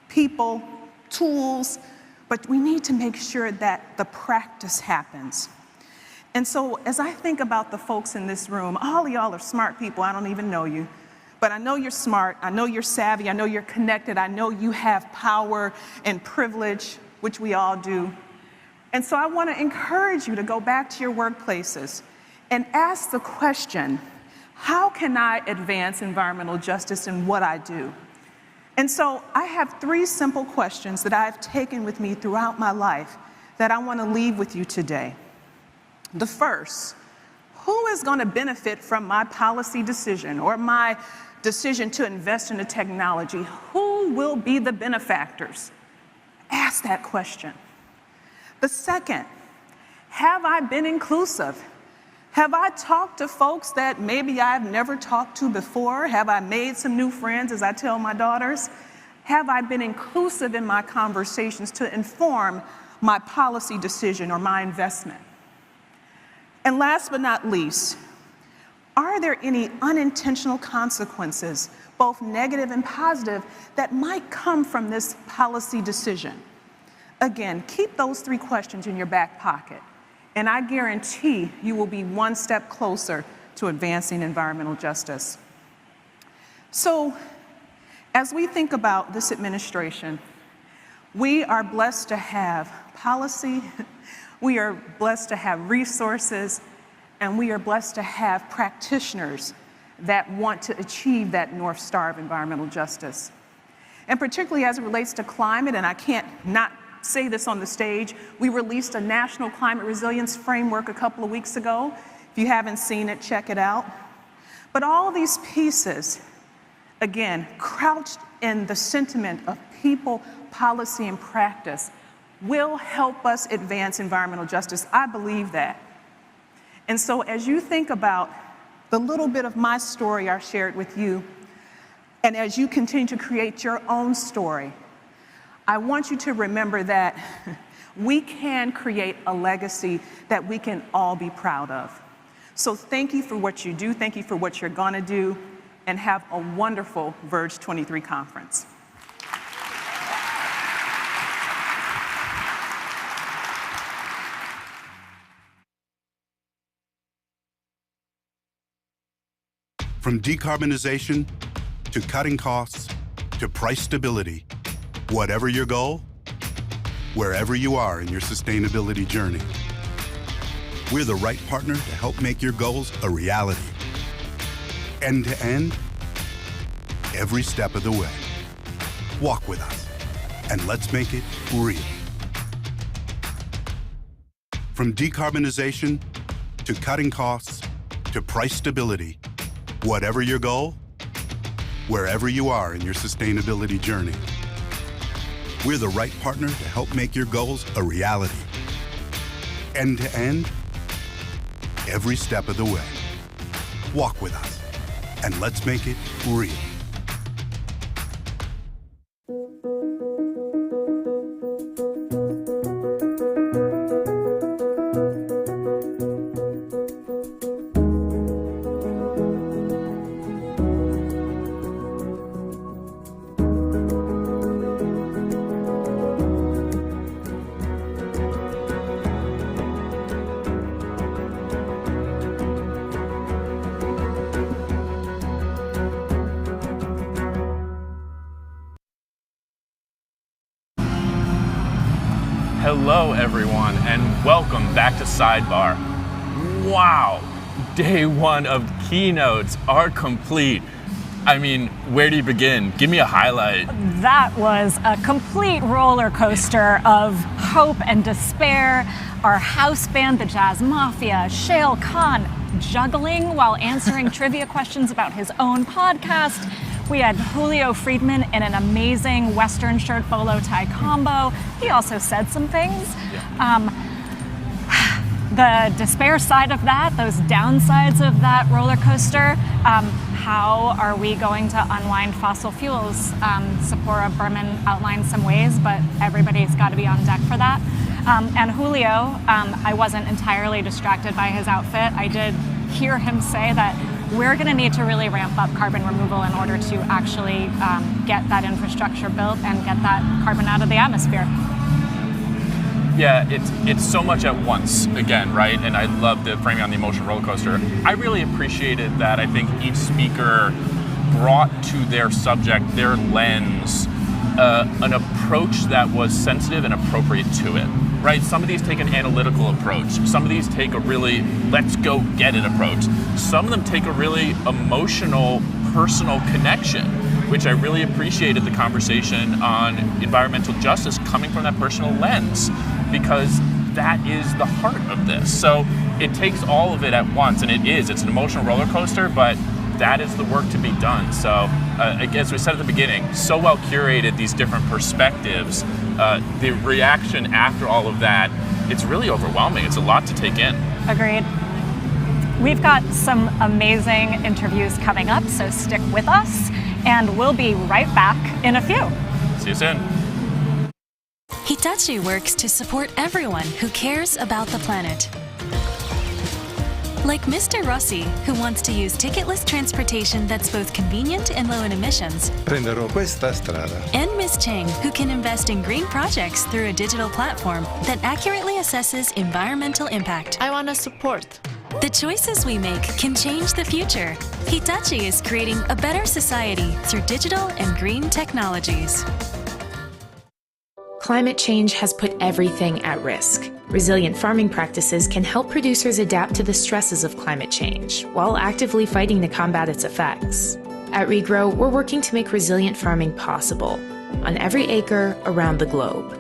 people, tools, but we need to make sure that the practice happens. And so as I think about the folks in this room, all of y'all are smart people, I don't even know you, but I know you're smart, I know you're savvy, I know you're connected, I know you have power and privilege, which we all do. And so I want to encourage you to go back to your workplaces and ask the question, How can I advance environmental justice in what I do? And so I have 3 simple questions that I've taken with me throughout my life that I want to leave with you today. The first, who is going to benefit from my policy decision or my decision to invest in a technology? Who will be the benefactors? Ask that question. The second, have I been inclusive? Have I talked to folks that maybe I've never talked to before? Have I made some new friends, as I tell my daughters? Have I been inclusive in my conversations to inform my policy decision or my investment? And last but not least, are there any unintentional consequences, both negative and positive, that might come from this policy decision? Again, keep those 3 questions in your back pocket, and I guarantee you will be one step closer to advancing environmental justice. So, as we think about this administration, we are blessed to have policy, we are blessed to have resources, and we are blessed to have practitioners that want to achieve that North Star of environmental justice. And particularly as it relates to climate, and I can't not say this on the stage, we released a national climate resilience framework a couple of weeks ago. If you haven't seen it, check it out. But all these pieces, again, crouched in the sentiment of people, policy, and practice, will help us advance environmental justice. I believe that. And so as you think about the little bit of my story I shared with you, and as you continue to create your own story, I want you to remember that we can create a legacy that we can all be proud of. So thank you for what you do, thank you for what you're gonna do, and have a wonderful Verge 23 conference. From decarbonization to cutting costs to price stability, whatever your goal, wherever you are in your sustainability journey, we're the right partner to help make your goals a reality. End to end, every step of the way. Walk with us, and let's make it real. From decarbonization to cutting costs to price stability, whatever your goal, wherever you are in your sustainability journey, we're the right partner to help make your goals a reality. End to end, every step of the way. Walk with us, and let's make it real. Hello everyone, and welcome back to Sidebar. Wow, day 1 of keynotes are complete. I mean, where do you begin? Give me a highlight. That was a complete roller coaster of hope and despair. Our house band, the Jazz Mafia, Shale Khan, juggling while answering trivia questions about his own podcast. We had Julio Friedman in an amazing Western shirt bolo tie combo. He also said some things. The despair side of that, those downsides of that roller coaster, how are we going to unwind fossil fuels? Sephora Berman outlined some ways, but everybody's got to be on deck for that. And Julio, I wasn't entirely distracted by his outfit. I did hear him say that we're going to need to really ramp up carbon removal in order to actually get that infrastructure built and get that carbon out of the atmosphere. Yeah, it's so much at once, again, right? And I love the framing on the emotional roller coaster. I really appreciated that. I think each speaker brought to their subject, their lens, an approach that was sensitive and appropriate to it. right? Some of these take an analytical approach. Some of these take a really let's go get it approach. Some of them take a really emotional, personal connection, which I really appreciated the conversation on environmental justice coming from that personal lens, because that is the heart of this. So it takes all of it at once, and it's an emotional roller coaster, but that is the work to be done. So as we said at the beginning, so well curated, these different perspectives. The reaction after all of that, it's really overwhelming. It's a lot to take in. Agreed. We've got some amazing interviews coming up, so stick with us, and we'll be right back in a few. See you soon. Hitachi works to support everyone who cares about the planet. Like Mr. Rossi, who wants to use ticketless transportation that's both convenient and low in emissions. Prenderò questa strada. And Ms. Chang, who can invest in green projects through a digital platform that accurately assesses environmental impact. I want to support. The choices we make can change the future. Hitachi is creating a better society through digital and green technologies. Climate change has put everything at risk. Resilient farming practices can help producers adapt to the stresses of climate change while actively fighting to combat its effects. At Regrow, we're working to make resilient farming possible on every acre around the globe.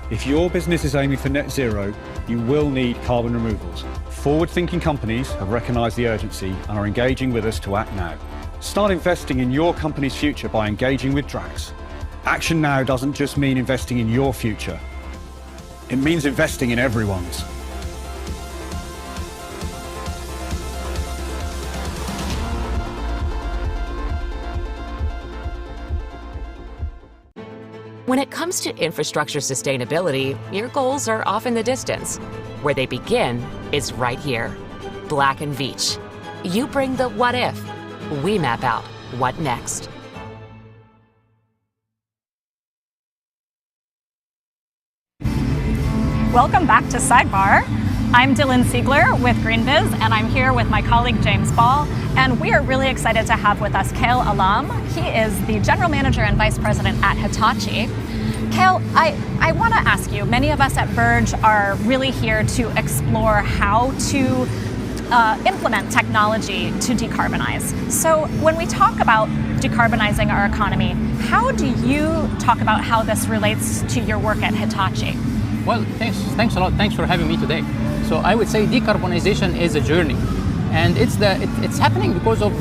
If your business is aiming for net zero, you will need carbon removals. Forward-thinking companies have recognized the urgency and are engaging with us to act now. Start investing in your company's future by engaging with Drax. Action now doesn't just mean investing in your future. It means investing in everyone's. When it comes to infrastructure sustainability, your goals are off in the distance. Where they begin is right here. Black & Veatch. You bring the what if. We map out what next. Welcome back to Sidebar. I'm Dylan Siegler with GreenBiz, and I'm here with my colleague James Ball, and we are really excited to have with us Kale Alam. He is the General Manager and Vice President at Hitachi. Kale, I want to ask you, many of us at VERGE are really here to explore how to implement technology to decarbonize. So when we talk about decarbonizing our economy, how do you talk about how this relates to your work at Hitachi? Well, thanks a lot. Thanks for having me today. So I would say decarbonization is a journey, and it's happening because of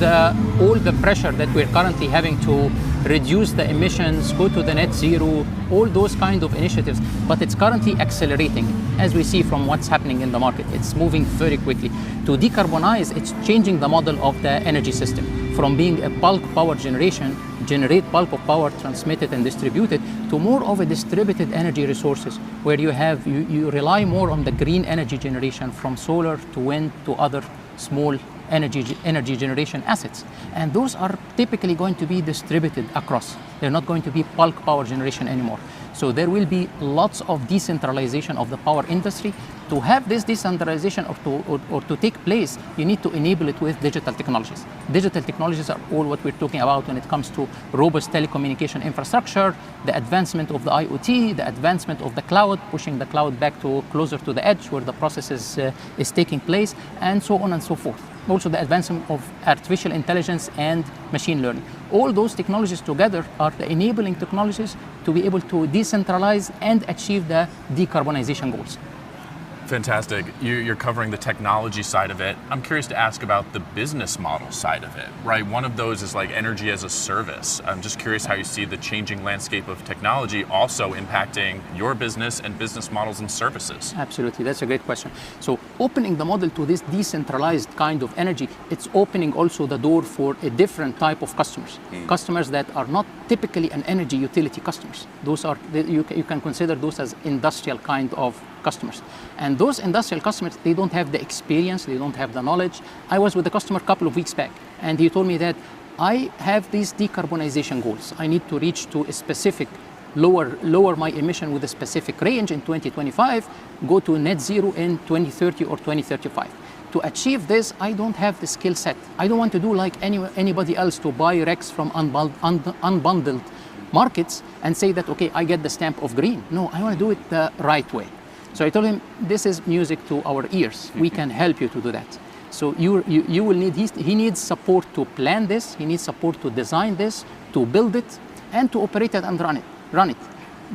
all the pressure that we're currently having to reduce the emissions, go to the net zero, all those kind of initiatives. But it's currently accelerating, as we see from what's happening in the market. It's moving very quickly. To decarbonize, it's changing the model of the energy system from being a bulk power generation, generate bulk of power, transmit it and distribute it, to more of a distributed energy resources, where you rely more on the green energy generation, from solar to wind to other small energy generation assets. And those are typically going to be distributed across. They're not going to be bulk power generation anymore. So there will be lots of decentralization of the power industry. To have this decentralization or to take place, you need to enable it with digital technologies. Digital technologies are all what we're talking about when it comes to robust telecommunication infrastructure, the advancement of the IoT, the advancement of the cloud, pushing the cloud back to closer to the edge where the process is taking place, and so on and so forth. Also the advancement of artificial intelligence and machine learning. All those technologies together are the enabling technologies to be able to decentralize and achieve the decarbonization goals. Fantastic. You're covering the technology side of it. I'm curious to ask about the business model side of it, right? One of those is like energy as a service. I'm just curious how you see the changing landscape of technology also impacting your business and business models and services. Absolutely, that's a great question. So opening the model to this decentralized kind of energy, it's opening also the door for a different type of customers. Customers that are not typically an energy utility customers. Those are, you can consider those as industrial kind of customers. And those industrial customers, they don't have the experience, they don't have the knowledge. I was with a customer a couple of weeks back, and he told me that I have these decarbonization goals. I need to reach to a specific, lower my emission with a specific range in 2025, go to net zero in 2030 or 2035. to achieve this, I don't have the skill set. I don't want to do like anybody else to buy RECs from unbundled markets and say that, okay, I get the stamp of green. No, I want to do it the right way. So I told him, this is music to our ears. We can help you to do that. So you will need, he needs support to plan this, he needs support to design this, to build it, and to operate it and run it.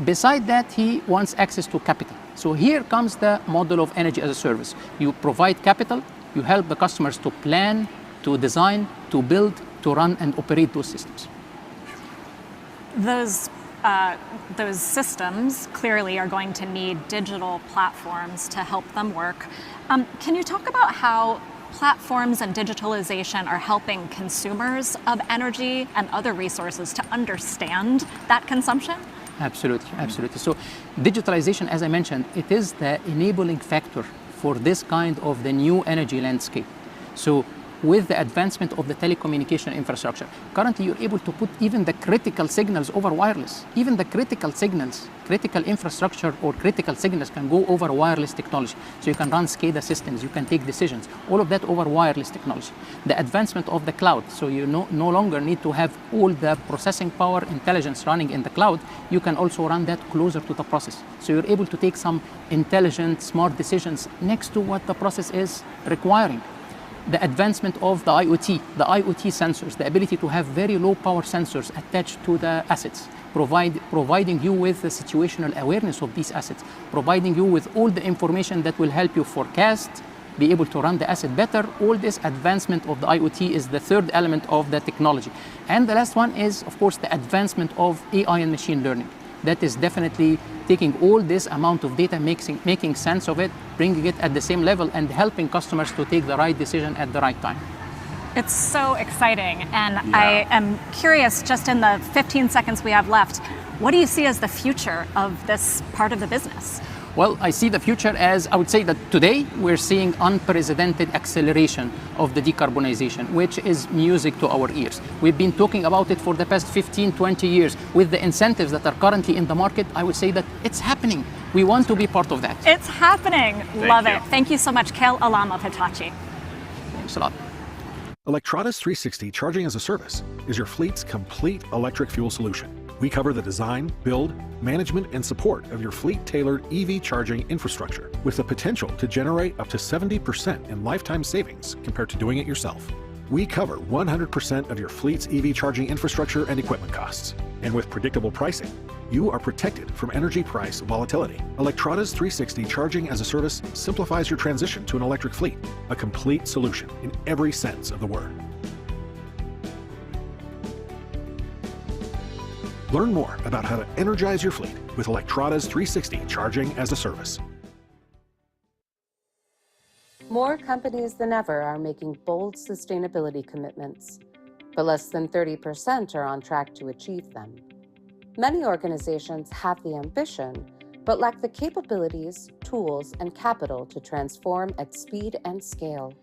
Beside that, he wants access to capital. So here comes the model of energy as a service. You provide capital, you help the customers to plan, to design, to build, to run and operate those systems. Those systems clearly are going to need digital platforms to help them work. Can you talk about how platforms and digitalization are helping consumers of energy and other resources to understand that consumption? Absolutely, absolutely. So digitalization, as I mentioned, it is the enabling factor for this kind of the new energy landscape. So with the advancement of the telecommunication infrastructure, currently you're able to put even the critical signals over wireless. Even the critical signals, critical infrastructure or critical signals can go over wireless technology. So you can run SCADA systems, you can take decisions, all of that over wireless technology. The advancement of the cloud, so you no longer need to have all the processing power intelligence running in the cloud, you can also run that closer to the process. So you're able to take some intelligent, smart decisions next to what the process is requiring. The advancement of the IoT sensors, the ability to have very low power sensors attached to the assets, providing you with the situational awareness of these assets, providing you with all the information that will help you forecast, be able to run the asset better. All this advancement of the IoT is the third element of the technology. And the last one is, of course, the advancement of AI and machine learning. That is definitely taking all this amount of data, making sense of it, bringing it at the same level and helping customers to take the right decision at the right time. It's so exciting. And I am curious, just in the 15 seconds we have left, what do you see as the future of this part of the business? Well, I see the future as, I would say that today we're seeing unprecedented acceleration of the decarbonization, which is music to our ears. We've been talking about it for the past 15, 20 years. With the incentives that are currently in the market, I would say that it's happening. We want to be part of that. It's happening. Love it. Thank you so much, Kale Alam of Hitachi. Thanks a lot. Electrada's 360 Charging as a Service is your fleet's complete electric fuel solution. We cover the design, build, management, and support of your fleet-tailored EV charging infrastructure with the potential to generate up to 70% in lifetime savings compared to doing it yourself. We cover 100% of your fleet's EV charging infrastructure and equipment costs. And with predictable pricing, you are protected from energy price volatility. Electrada's 360 Charging as a Service simplifies your transition to an electric fleet, a complete solution in every sense of the word. Learn more about how to energize your fleet with Electrada's 360 Charging as a Service. More companies than ever are making bold sustainability commitments, but less than 30% are on track to achieve them. Many organizations have the ambition, but lack the capabilities, tools, and capital to transform at speed and scale.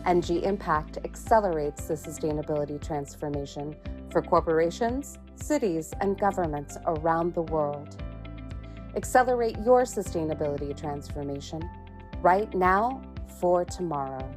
NG Impact accelerates the sustainability transformation for corporations, cities, and governments around the world. Accelerate your sustainability transformation right now for tomorrow.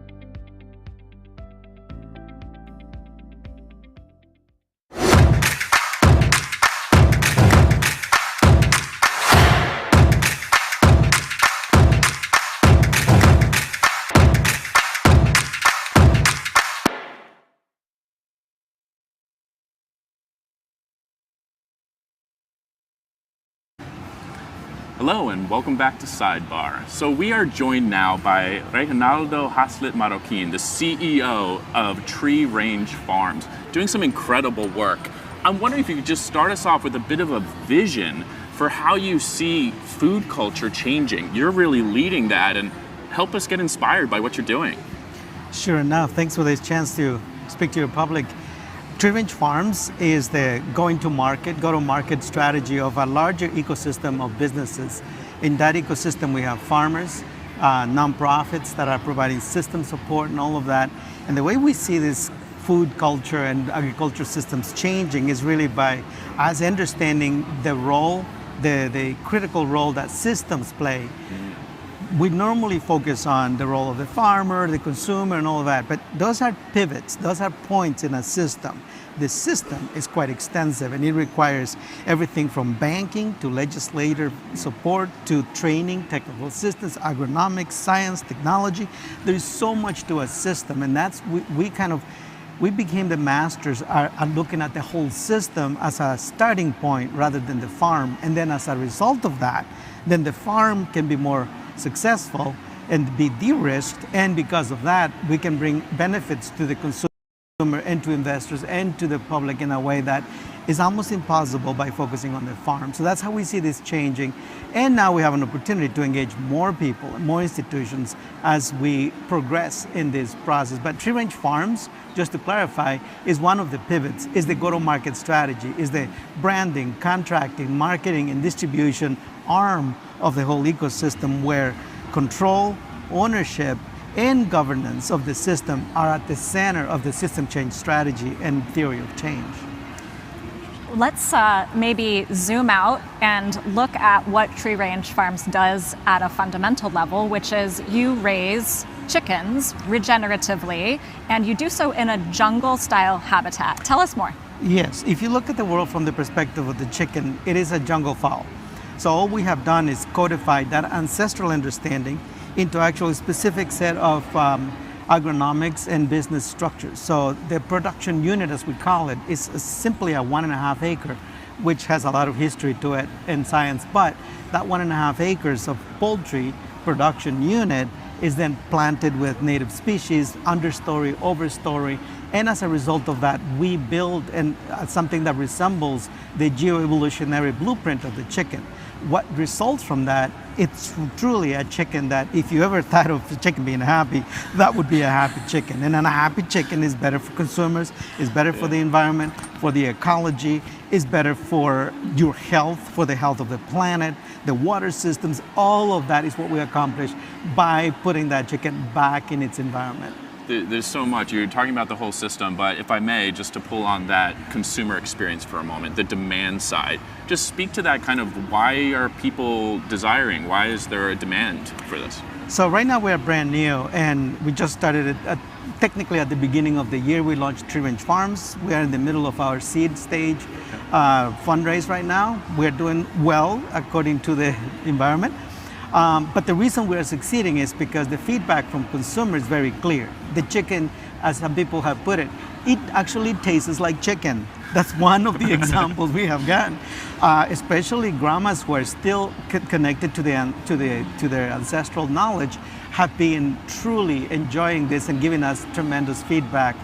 Hello and welcome back to Sidebar. So we are joined now by Reginaldo Haslet Marroquin, the CEO of Tree Range Farms, doing some incredible work. I'm wondering if you could just start us off with a bit of a vision for how you see food culture changing. You're really leading that, and help us get inspired by what you're doing. Sure enough, thanks for this chance to speak to your public. Tree Range Farms is the go-to-market strategy of a larger ecosystem of businesses. In that ecosystem, we have farmers, nonprofits that are providing system support and all of that. And the way we see this food culture and agriculture systems changing is really by us understanding the role, the critical role that systems play. we normally focus on the role of the farmer, the consumer, and all of that, but those are pivots, those are points in a system. The system is quite extensive, and it requires everything from banking to legislative support to training, technical assistance, agronomics, science, technology. There's so much to a system, and that's we became the masters at looking at the whole system as a starting point rather than the farm. And then as a result of that, then the farm can be more successful and be de-risked. And because of that, we can bring benefits to the consumer and to investors and to the public in a way that is almost impossible by focusing on the farm. So that's how we see this changing. And now we have an opportunity to engage more people and more institutions as we progress in this process. But Tree Range Farms, just to clarify, is one of the pivots, is the go-to-market strategy, is the branding, contracting, marketing, and distribution arm of the whole ecosystem where control, ownership, and governance of the system are at the center of the system change strategy and theory of change. Let's maybe zoom out and look at what Tree Range Farms does at a fundamental level, which is you raise chickens regeneratively, and you do so in a jungle-style habitat. Tell us more. Yes, if you look at the world from the perspective of the chicken, it is a jungle fowl. So all we have done is codified that ancestral understanding into actually a specific set of agronomics and business structures. So the production unit, as we call it, is simply a 1.5 acre, which has a lot of history to it in science. But that 1.5 acres of poultry production unit is then planted with native species, understory, overstory, and as a result of that, we build something that resembles the geoevolutionary blueprint of the chicken. What results from that, it's truly a chicken that if you ever thought of the chicken being happy, that would be a happy chicken. And a happy chicken is better for consumers, is better for the environment, for the ecology, is better for your health, for the health of the planet, the water systems. All of that is what we accomplish by putting that chicken back in its environment. There's so much. You're talking about the whole system, but if I may, just to pull on that consumer experience for a moment, the demand side, just speak to that kind of why are people desiring? Why is there a demand for this? So right now we are brand new, and we just started it technically at the beginning of the year. We launched Tree Range Farms. We are in the middle of our seed stage fundraise right now. We're doing well according to the environment. But the reason we are succeeding is because the feedback from consumers is very clear. The chicken, as some people have put it actually tastes like chicken. That's one of the examples we have gotten. Especially grandmas who are still connected to their ancestral knowledge have been truly enjoying this and giving us tremendous feedback.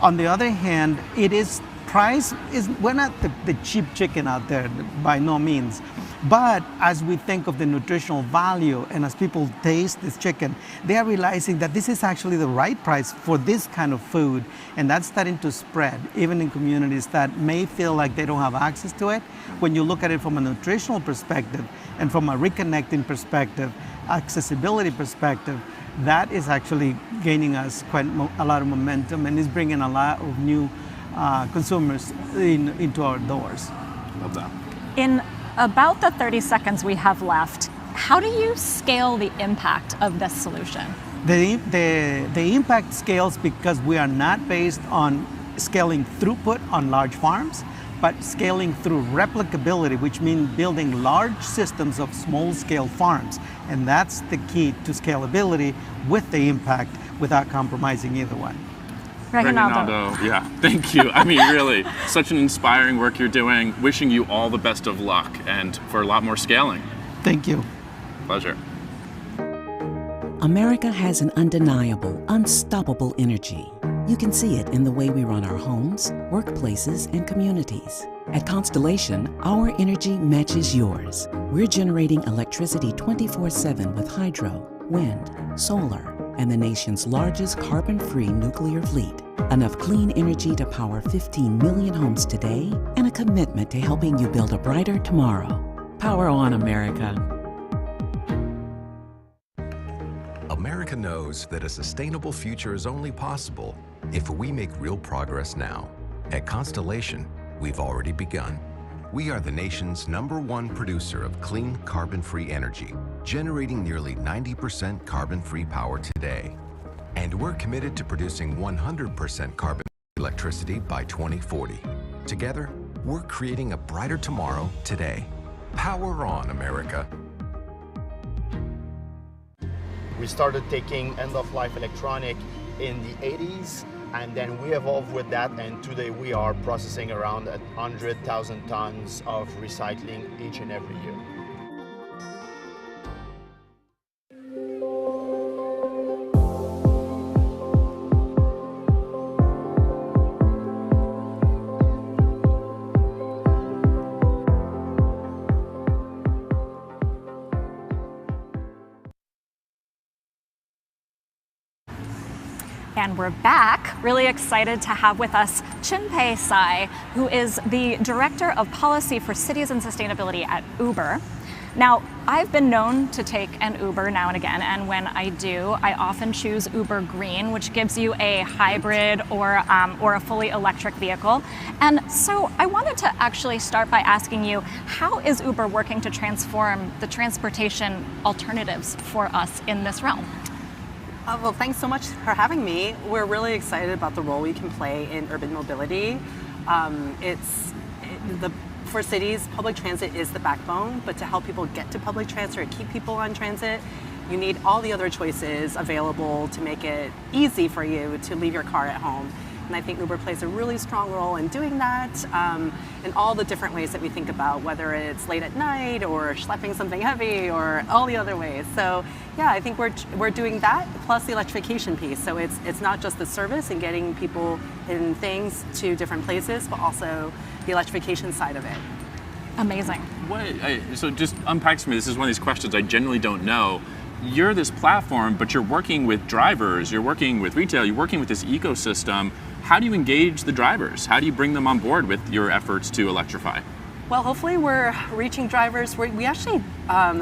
On the other hand, we're not the cheap chicken out there, by no means. But as we think of the nutritional value and as people taste this chicken, they are realizing that this is actually the right price for this kind of food. And that's starting to spread, even in communities that may feel like they don't have access to it. When you look at it from a nutritional perspective and from a reconnecting perspective, accessibility perspective, that is actually gaining us quite a lot of momentum and is bringing a lot of new consumers into our doors. Love that. In about the 30 seconds we have left, how do you scale the impact of this solution? The impact scales because we are not based on scaling throughput on large farms, but scaling through replicability, which means building large systems of small-scale farms. And that's the key to scalability with the impact without compromising either one. Reginaldo. Yeah, thank you. I mean, really, such an inspiring work you're doing. Wishing you all the best of luck and for a lot more scaling. Thank you. Pleasure. America has an undeniable, unstoppable energy. You can see it in the way we run our homes, workplaces, and communities. At Constellation, our energy matches yours. We're generating electricity 24/7 with hydro, wind, solar, and the nation's largest carbon-free nuclear fleet. Enough clean energy to power 15 million homes today, and a commitment to helping you build a brighter tomorrow. Power on, America. America knows that a sustainable future is only possible if we make real progress now. At Constellation, we've already begun. We are the nation's #1 producer of clean, carbon-free energy, generating nearly 90% carbon-free power today. And we're committed to producing 100% carbon-free electricity by 2040. Together, we're creating a brighter tomorrow today. Power on, America. We started taking end-of-life electronic in the 80s, and then we evolved with that, and today we are processing around 100,000 tons of recycling each and every year. And we're back, really excited to have with us Chinpei Tsai, who is the Director of Policy for Cities and Sustainability at Uber. Now, I've been known to take an Uber now and again, and when I do, I often choose Uber Green, which gives you a hybrid or a fully electric vehicle. And so I wanted to actually start by asking you, how is Uber working to transform the transportation alternatives for us in this realm? Well, thanks so much for having me. We're really excited about the role we can play in urban mobility. For cities, public transit is the backbone, but to help people get to public transit or keep people on transit, you need all the other choices available to make it easy for you to leave your car at home. And I think Uber plays a really strong role in doing that in all the different ways that we think about, whether it's late at night or schlepping something heavy or all the other ways. So yeah, I think we're doing that plus the electrification piece. So it's not just the service and getting people and things to different places, but also the electrification side of it. Amazing. So just unpack for me, this is one of these questions I generally don't know. You're this platform, but you're working with drivers, you're working with retail, you're working with this ecosystem. How do you engage the drivers? How do you bring them on board with your efforts to electrify? Well, hopefully we're reaching drivers. We actually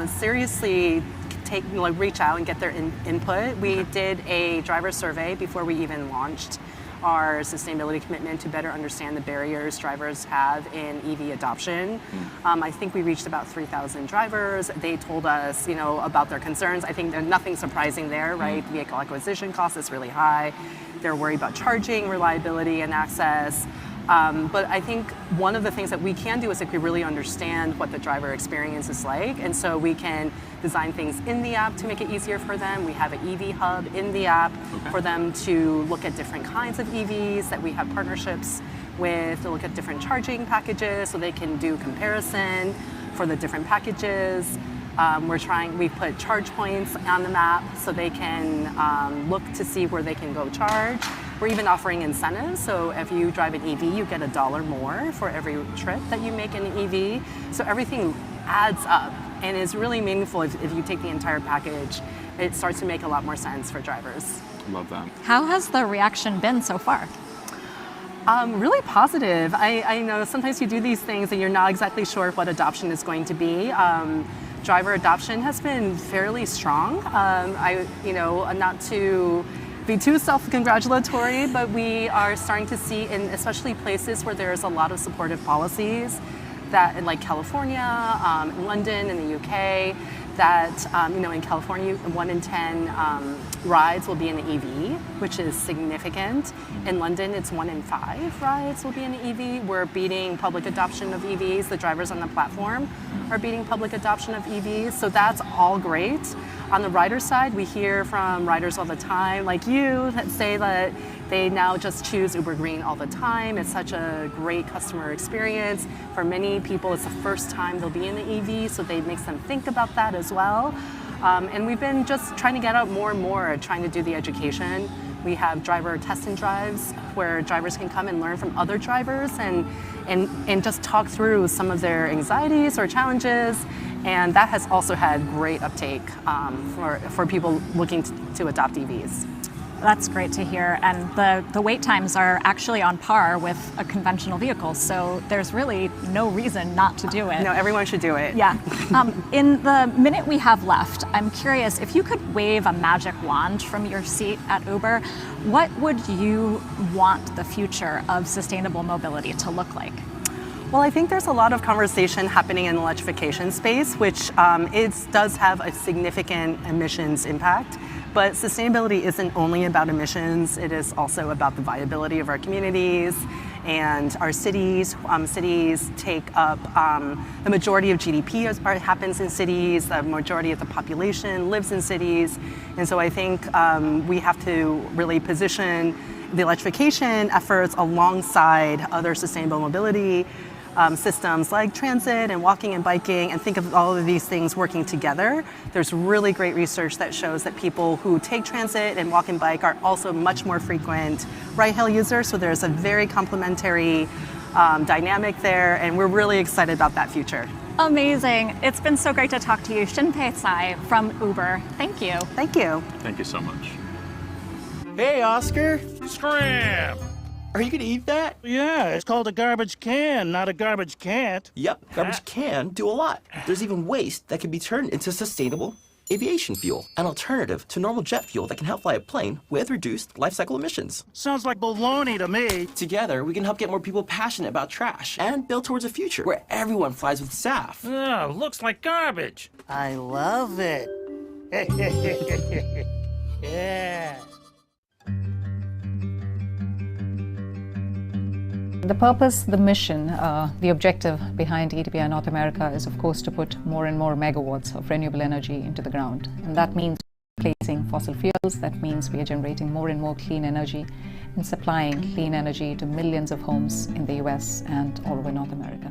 seriously reach out and get their input. We did a driver survey before we even launched our sustainability commitment to better understand the barriers drivers have in EV adoption. I think we reached about 3,000 drivers. They told us, about their concerns. I think there's nothing surprising there, right? Vehicle acquisition cost is really high. They're worried about charging, reliability, and access. But I think one of the things that we can do is we really understand what the driver experience is like, and so we can design things in the app to make it easier for them. We have an EV hub in the app for them to look at different kinds of EVs that we have partnerships with, to look at different charging packages so they can do comparison for the different packages. We put charge points on the map so they can look to see where they can go charge. We're even offering incentives, so if you drive an EV, you get $1 more for every trip that you make in an EV. So everything adds up and is really meaningful if you take the entire package. It starts to make a lot more sense for drivers. Love that. How has the reaction been so far? Really positive. I know sometimes you do these things and you're not exactly sure what adoption is going to be. Driver adoption has been fairly strong. Not to be too self-congratulatory, but we are starting to see in especially places where there's a lot of supportive policies, that like California, London, and the UK, that in California, 1 in 10 rides will be in an EV, which is significant. In London, it's 1 in 5 rides will be in an EV. We're beating public adoption of EVs. The drivers on the platform are beating public adoption of EVs, so that's all great. On the rider side, we hear from riders all the time, like you, that say that they now just choose Uber Green all the time. It's such a great customer experience. For many people, it's the first time they'll be in the EV, so it makes them think about that as well. And we've been just trying to get out more and more, trying to do the education. We have driver test and drives where drivers can come and learn from other drivers and just talk through some of their anxieties or challenges. And that has also had great uptake for people looking to adopt EVs. That's great to hear. And the wait times are actually on par with a conventional vehicle, so there's really no reason not to do it. No, everyone should do it. Yeah. In the minute we have left, I'm curious, if you could wave a magic wand from your seat at Uber, what would you want the future of sustainable mobility to look like? Well, I think there's a lot of conversation happening in the electrification space, which does have a significant emissions impact. But sustainability isn't only about emissions, it is also about the viability of our communities and our cities. Cities take up the majority of GDP happens in cities, the majority of the population lives in cities. And so I think we have to really position the electrification efforts alongside other sustainable mobility systems like transit and walking and biking, and think of all of these things working together. There's really great research that shows that people who take transit and walk and bike are also much more frequent ride-hail users, so there's a very complementary dynamic there, and we're really excited about that future. Amazing. It's been so great to talk to you. Shinpei Tsai from Uber. Thank you. Thank you. Thank you so much. Hey, Oscar. Scram! Are you gonna eat that? Yeah, it's called a garbage can, not a garbage can't. Yep, garbage can do a lot. There's even waste that can be turned into sustainable aviation fuel, an alternative to normal jet fuel that can help fly a plane with reduced life cycle emissions. Sounds like baloney to me. Together, we can help get more people passionate about trash and build towards a future where everyone flies with SAF. Oh, looks like garbage. I love it. Yeah. The purpose, the mission, the objective behind EDPI North America is, of course, to put more and more megawatts of renewable energy into the ground. And that means replacing fossil fuels. That means we are generating more and more clean energy and supplying clean energy to millions of homes in the US and all over North America.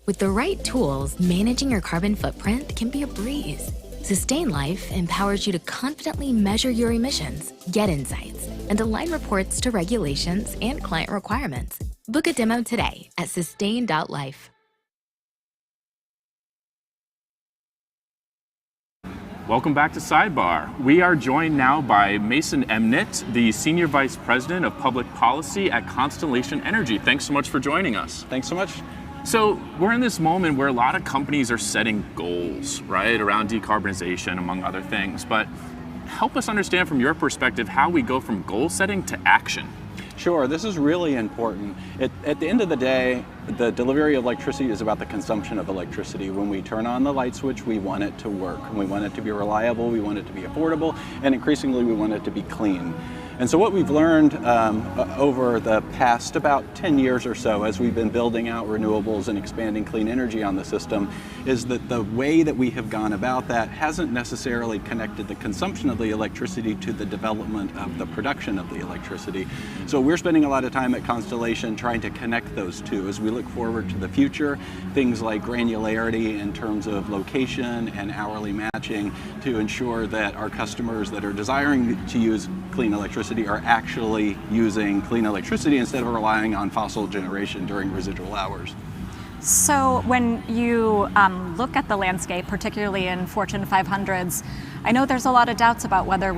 With the right tools, managing your carbon footprint can be a breeze. Sustain Life empowers you to confidently measure your emissions, get insights, and align reports to regulations and client requirements. Book a demo today at sustain.life. Welcome back to Sidebar. We are joined now by Mason Emnett, the Senior Vice President of Public Policy at Constellation Energy. Thanks so much for joining us. Thanks so much. So we're in this moment where a lot of companies are setting goals, right, around decarbonization, among other things. But help us understand from your perspective how we go from goal setting to action. Sure, this is really important. At the end of the day, the delivery of electricity is about the consumption of electricity. When we turn on the light switch, we want it to work. We want it to be reliable, we want it to be affordable, and increasingly we want it to be clean. And so what we've learned over the past about 10 years or so as we've been building out renewables and expanding clean energy on the system is that the way that we have gone about that hasn't necessarily connected the consumption of the electricity to the development of the production of the electricity. So we're spending a lot of time at Constellation trying to connect those two as we look forward to the future, things like granularity in terms of location and hourly matching to ensure that our customers that are desiring to use clean electricity are actually using clean electricity instead of relying on fossil generation during residual hours. So when you look at the landscape, particularly in Fortune 500s, I know there's a lot of doubts about whether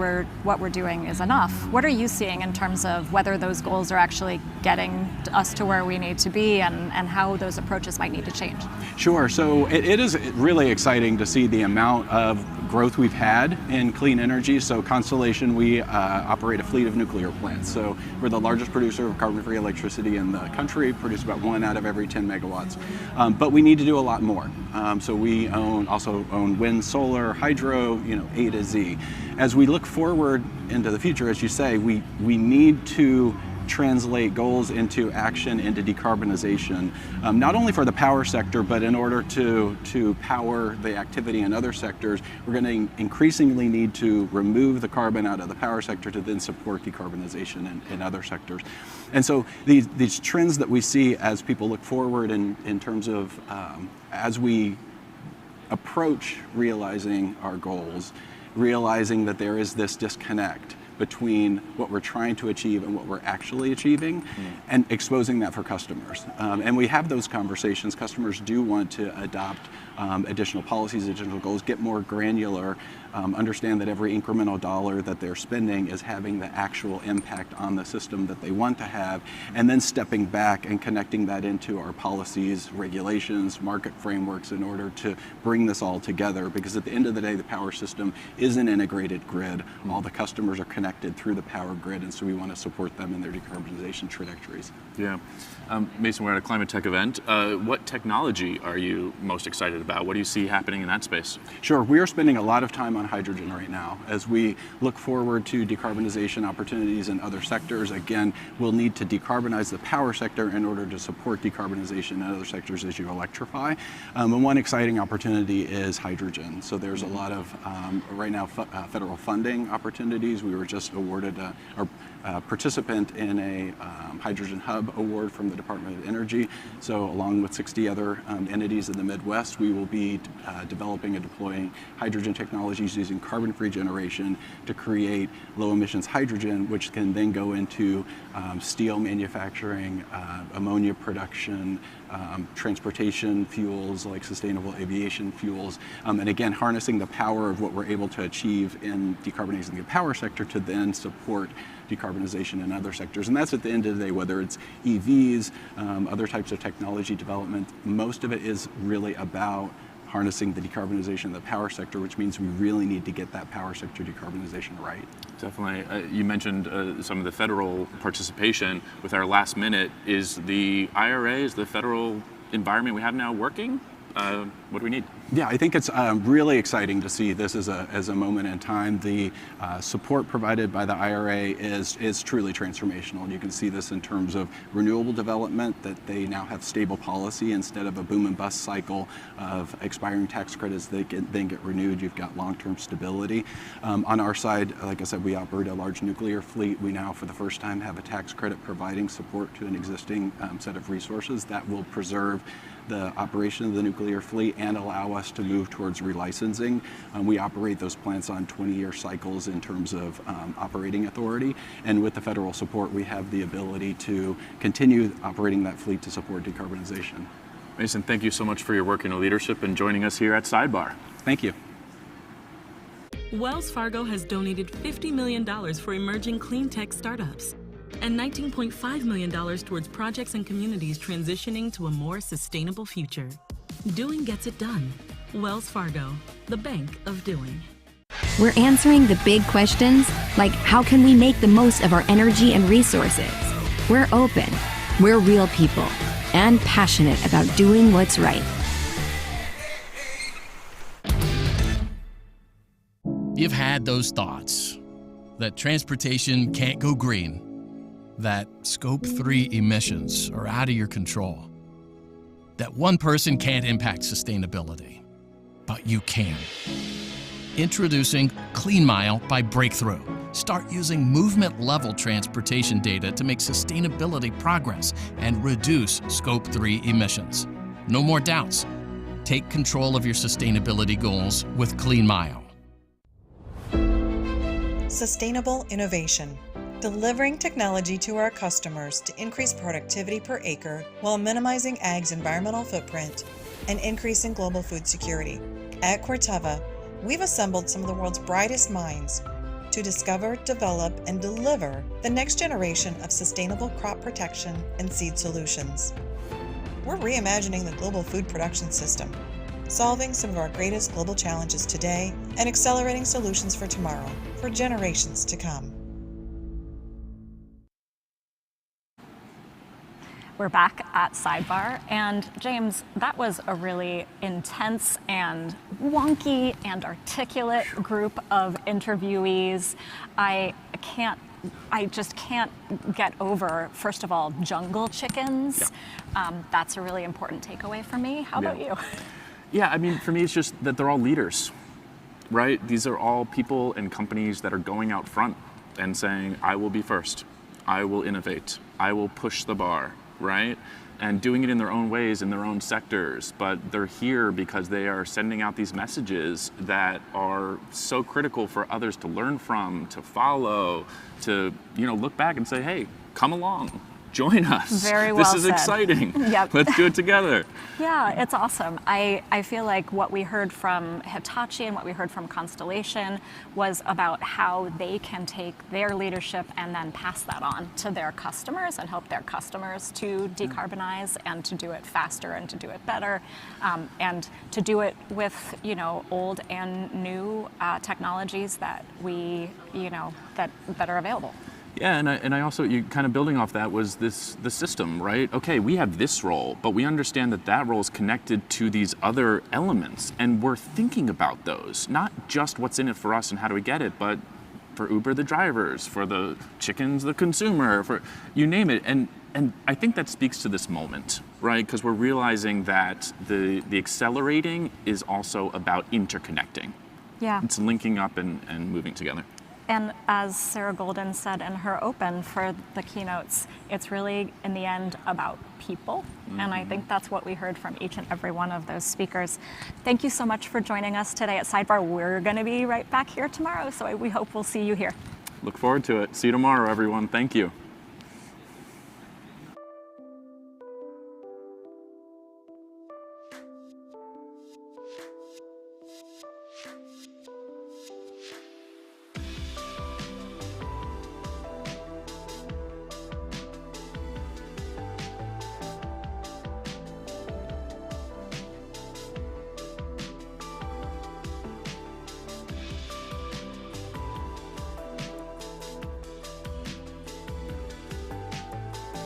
what we're doing is enough. What are you seeing in terms of whether those goals are actually getting us to where we need to be and how those approaches might need to change? Sure, so it is really exciting to see the amount of growth we've had in clean energy. So Constellation, we operate a fleet of nuclear plants. So we're the largest producer of carbon-free electricity in the country, produce about 1 out of every 10 megawatts. But we need to do a lot more. So we also own wind, solar, hydro, A to Z. As we look forward into the future, as you say, we need to translate goals into action, into decarbonization, not only for the power sector, but in order to power the activity in other sectors, we're going to increasingly need to remove the carbon out of the power sector to then support decarbonization in other sectors. And so these trends that we see as people look forward in terms of as we approach realizing our goals, realizing that there is this disconnect between what we're trying to achieve and what we're actually achieving, and exposing that for customers. And we have those conversations. Customers do want to adopt additional policies, additional goals, get more granular, understand that every incremental dollar that they're spending is having the actual impact on the system that they want to have, and then stepping back and connecting that into our policies, regulations, market frameworks in order to bring this all together. Because at the end of the day, the power system is an integrated grid. All the customers are connected through the power grid, and so we want to support them in their decarbonization trajectories. Yeah. Mason, we're at a climate tech event. What technology are you most excited about? What do you see happening in that space? Sure. We are spending a lot of time on hydrogen right now. As we look forward to decarbonization opportunities in other sectors, again, we'll need to decarbonize the power sector in order to support decarbonization in other sectors as you electrify. And one exciting opportunity is hydrogen. So there's a lot of, right now, federal funding opportunities. We were just awarded or participant in a hydrogen hub award from the Department of Energy. So along with 60 other entities in the Midwest, we will be developing and deploying hydrogen technologies using carbon-free generation to create low emissions hydrogen, which can then go into steel manufacturing, ammonia production, transportation fuels like sustainable aviation fuels, and again, harnessing the power of what we're able to achieve in decarbonizing the power sector to then support decarbonization in other sectors. And that's at the end of the day, whether it's EVs, other types of technology development, most of it is really about harnessing the decarbonization of the power sector, which means we really need to get that power sector decarbonization right. Definitely. You mentioned some of the federal participation. With our last minute, is the IRA, is the federal environment we have now working? What do we need? Yeah, I think it's really exciting to see this as a moment in time. The support provided by the IRA is truly transformational. You can see this in terms of renewable development, that they now have stable policy instead of a boom and bust cycle of expiring tax credits that then get renewed. You've got long-term stability. On our side, like I said, we operate a large nuclear fleet. We now, for the first time, have a tax credit providing support to an existing set of resources that will preserve the operation of the nuclear fleet and allow us to move towards relicensing. We operate those plants on 20-year cycles in terms of operating authority, and with the federal support we have the ability to continue operating that fleet to support decarbonization. Mason, thank you so much for your work and leadership and joining us here at Sidebar. Thank you. Wells Fargo has donated $50 million for emerging clean tech startups and $19.5 million towards projects and communities transitioning to a more sustainable future. Doing gets it done. Wells Fargo, the bank of doing. We're answering the big questions, like how can we make the most of our energy and resources? We're open, we're real people, and passionate about doing what's right. You've had those thoughts that transportation can't go green, that Scope 3 emissions are out of your control, that one person can't impact sustainability, but you can. Introducing Clean Mile by Breakthrough. Start using movement-level transportation data to make sustainability progress and reduce Scope 3 emissions. No more doubts. Take control of your sustainability goals with Clean Mile. Sustainable innovation. Delivering technology to our customers to increase productivity per acre while minimizing ag's environmental footprint and increasing global food security. At Corteva, we've assembled some of the world's brightest minds to discover, develop, and deliver the next generation of sustainable crop protection and seed solutions. We're reimagining the global food production system, solving some of our greatest global challenges today and accelerating solutions for tomorrow, for generations to come. We're back at Sidebar, and James, that was a really intense and wonky and articulate group of interviewees. I just can't get over, first of all, jungle chickens. Yeah. That's a really important takeaway for me. How about you? Yeah, I mean, for me, it's just that they're all leaders, right? These are all people and companies that are going out front and saying, I will be first, I will innovate, I will push the bar, right? And doing it in their own ways, in their own sectors, but they're here because they are sending out these messages that are so critical for others to learn from, to follow, to look back and say, hey, come along, join us. Very well This is said. exciting. Yep. Let's do it together. Yeah, it's awesome. I feel like what we heard from Hitachi and what we heard from Constellation was about how they can take their leadership and then pass that on to their customers and help their customers to decarbonize and to do it faster and to do it better, and to do it with, you know, old and new technologies that we, you know, that are available. Yeah, and I also, you kind of building off that was the system, right? Okay, we have this role, but we understand that that role is connected to these other elements, and we're thinking about those, not just what's in it for us and how do we get it, but for Uber, the drivers, for the chickens, the consumer, for you name it. And I think that speaks to this moment, right? Because we're realizing that the accelerating is also about interconnecting. Yeah. It's linking up and moving together. And as Sarah Golden said in her open for the keynotes, it's really, in the end, about people. And I think that's what we heard from each and every one of those speakers. Thank you so much for joining us today at Sidebar. We're going to be right back here tomorrow, so we hope we'll see you here. Look forward to it. See you tomorrow, everyone. Thank you.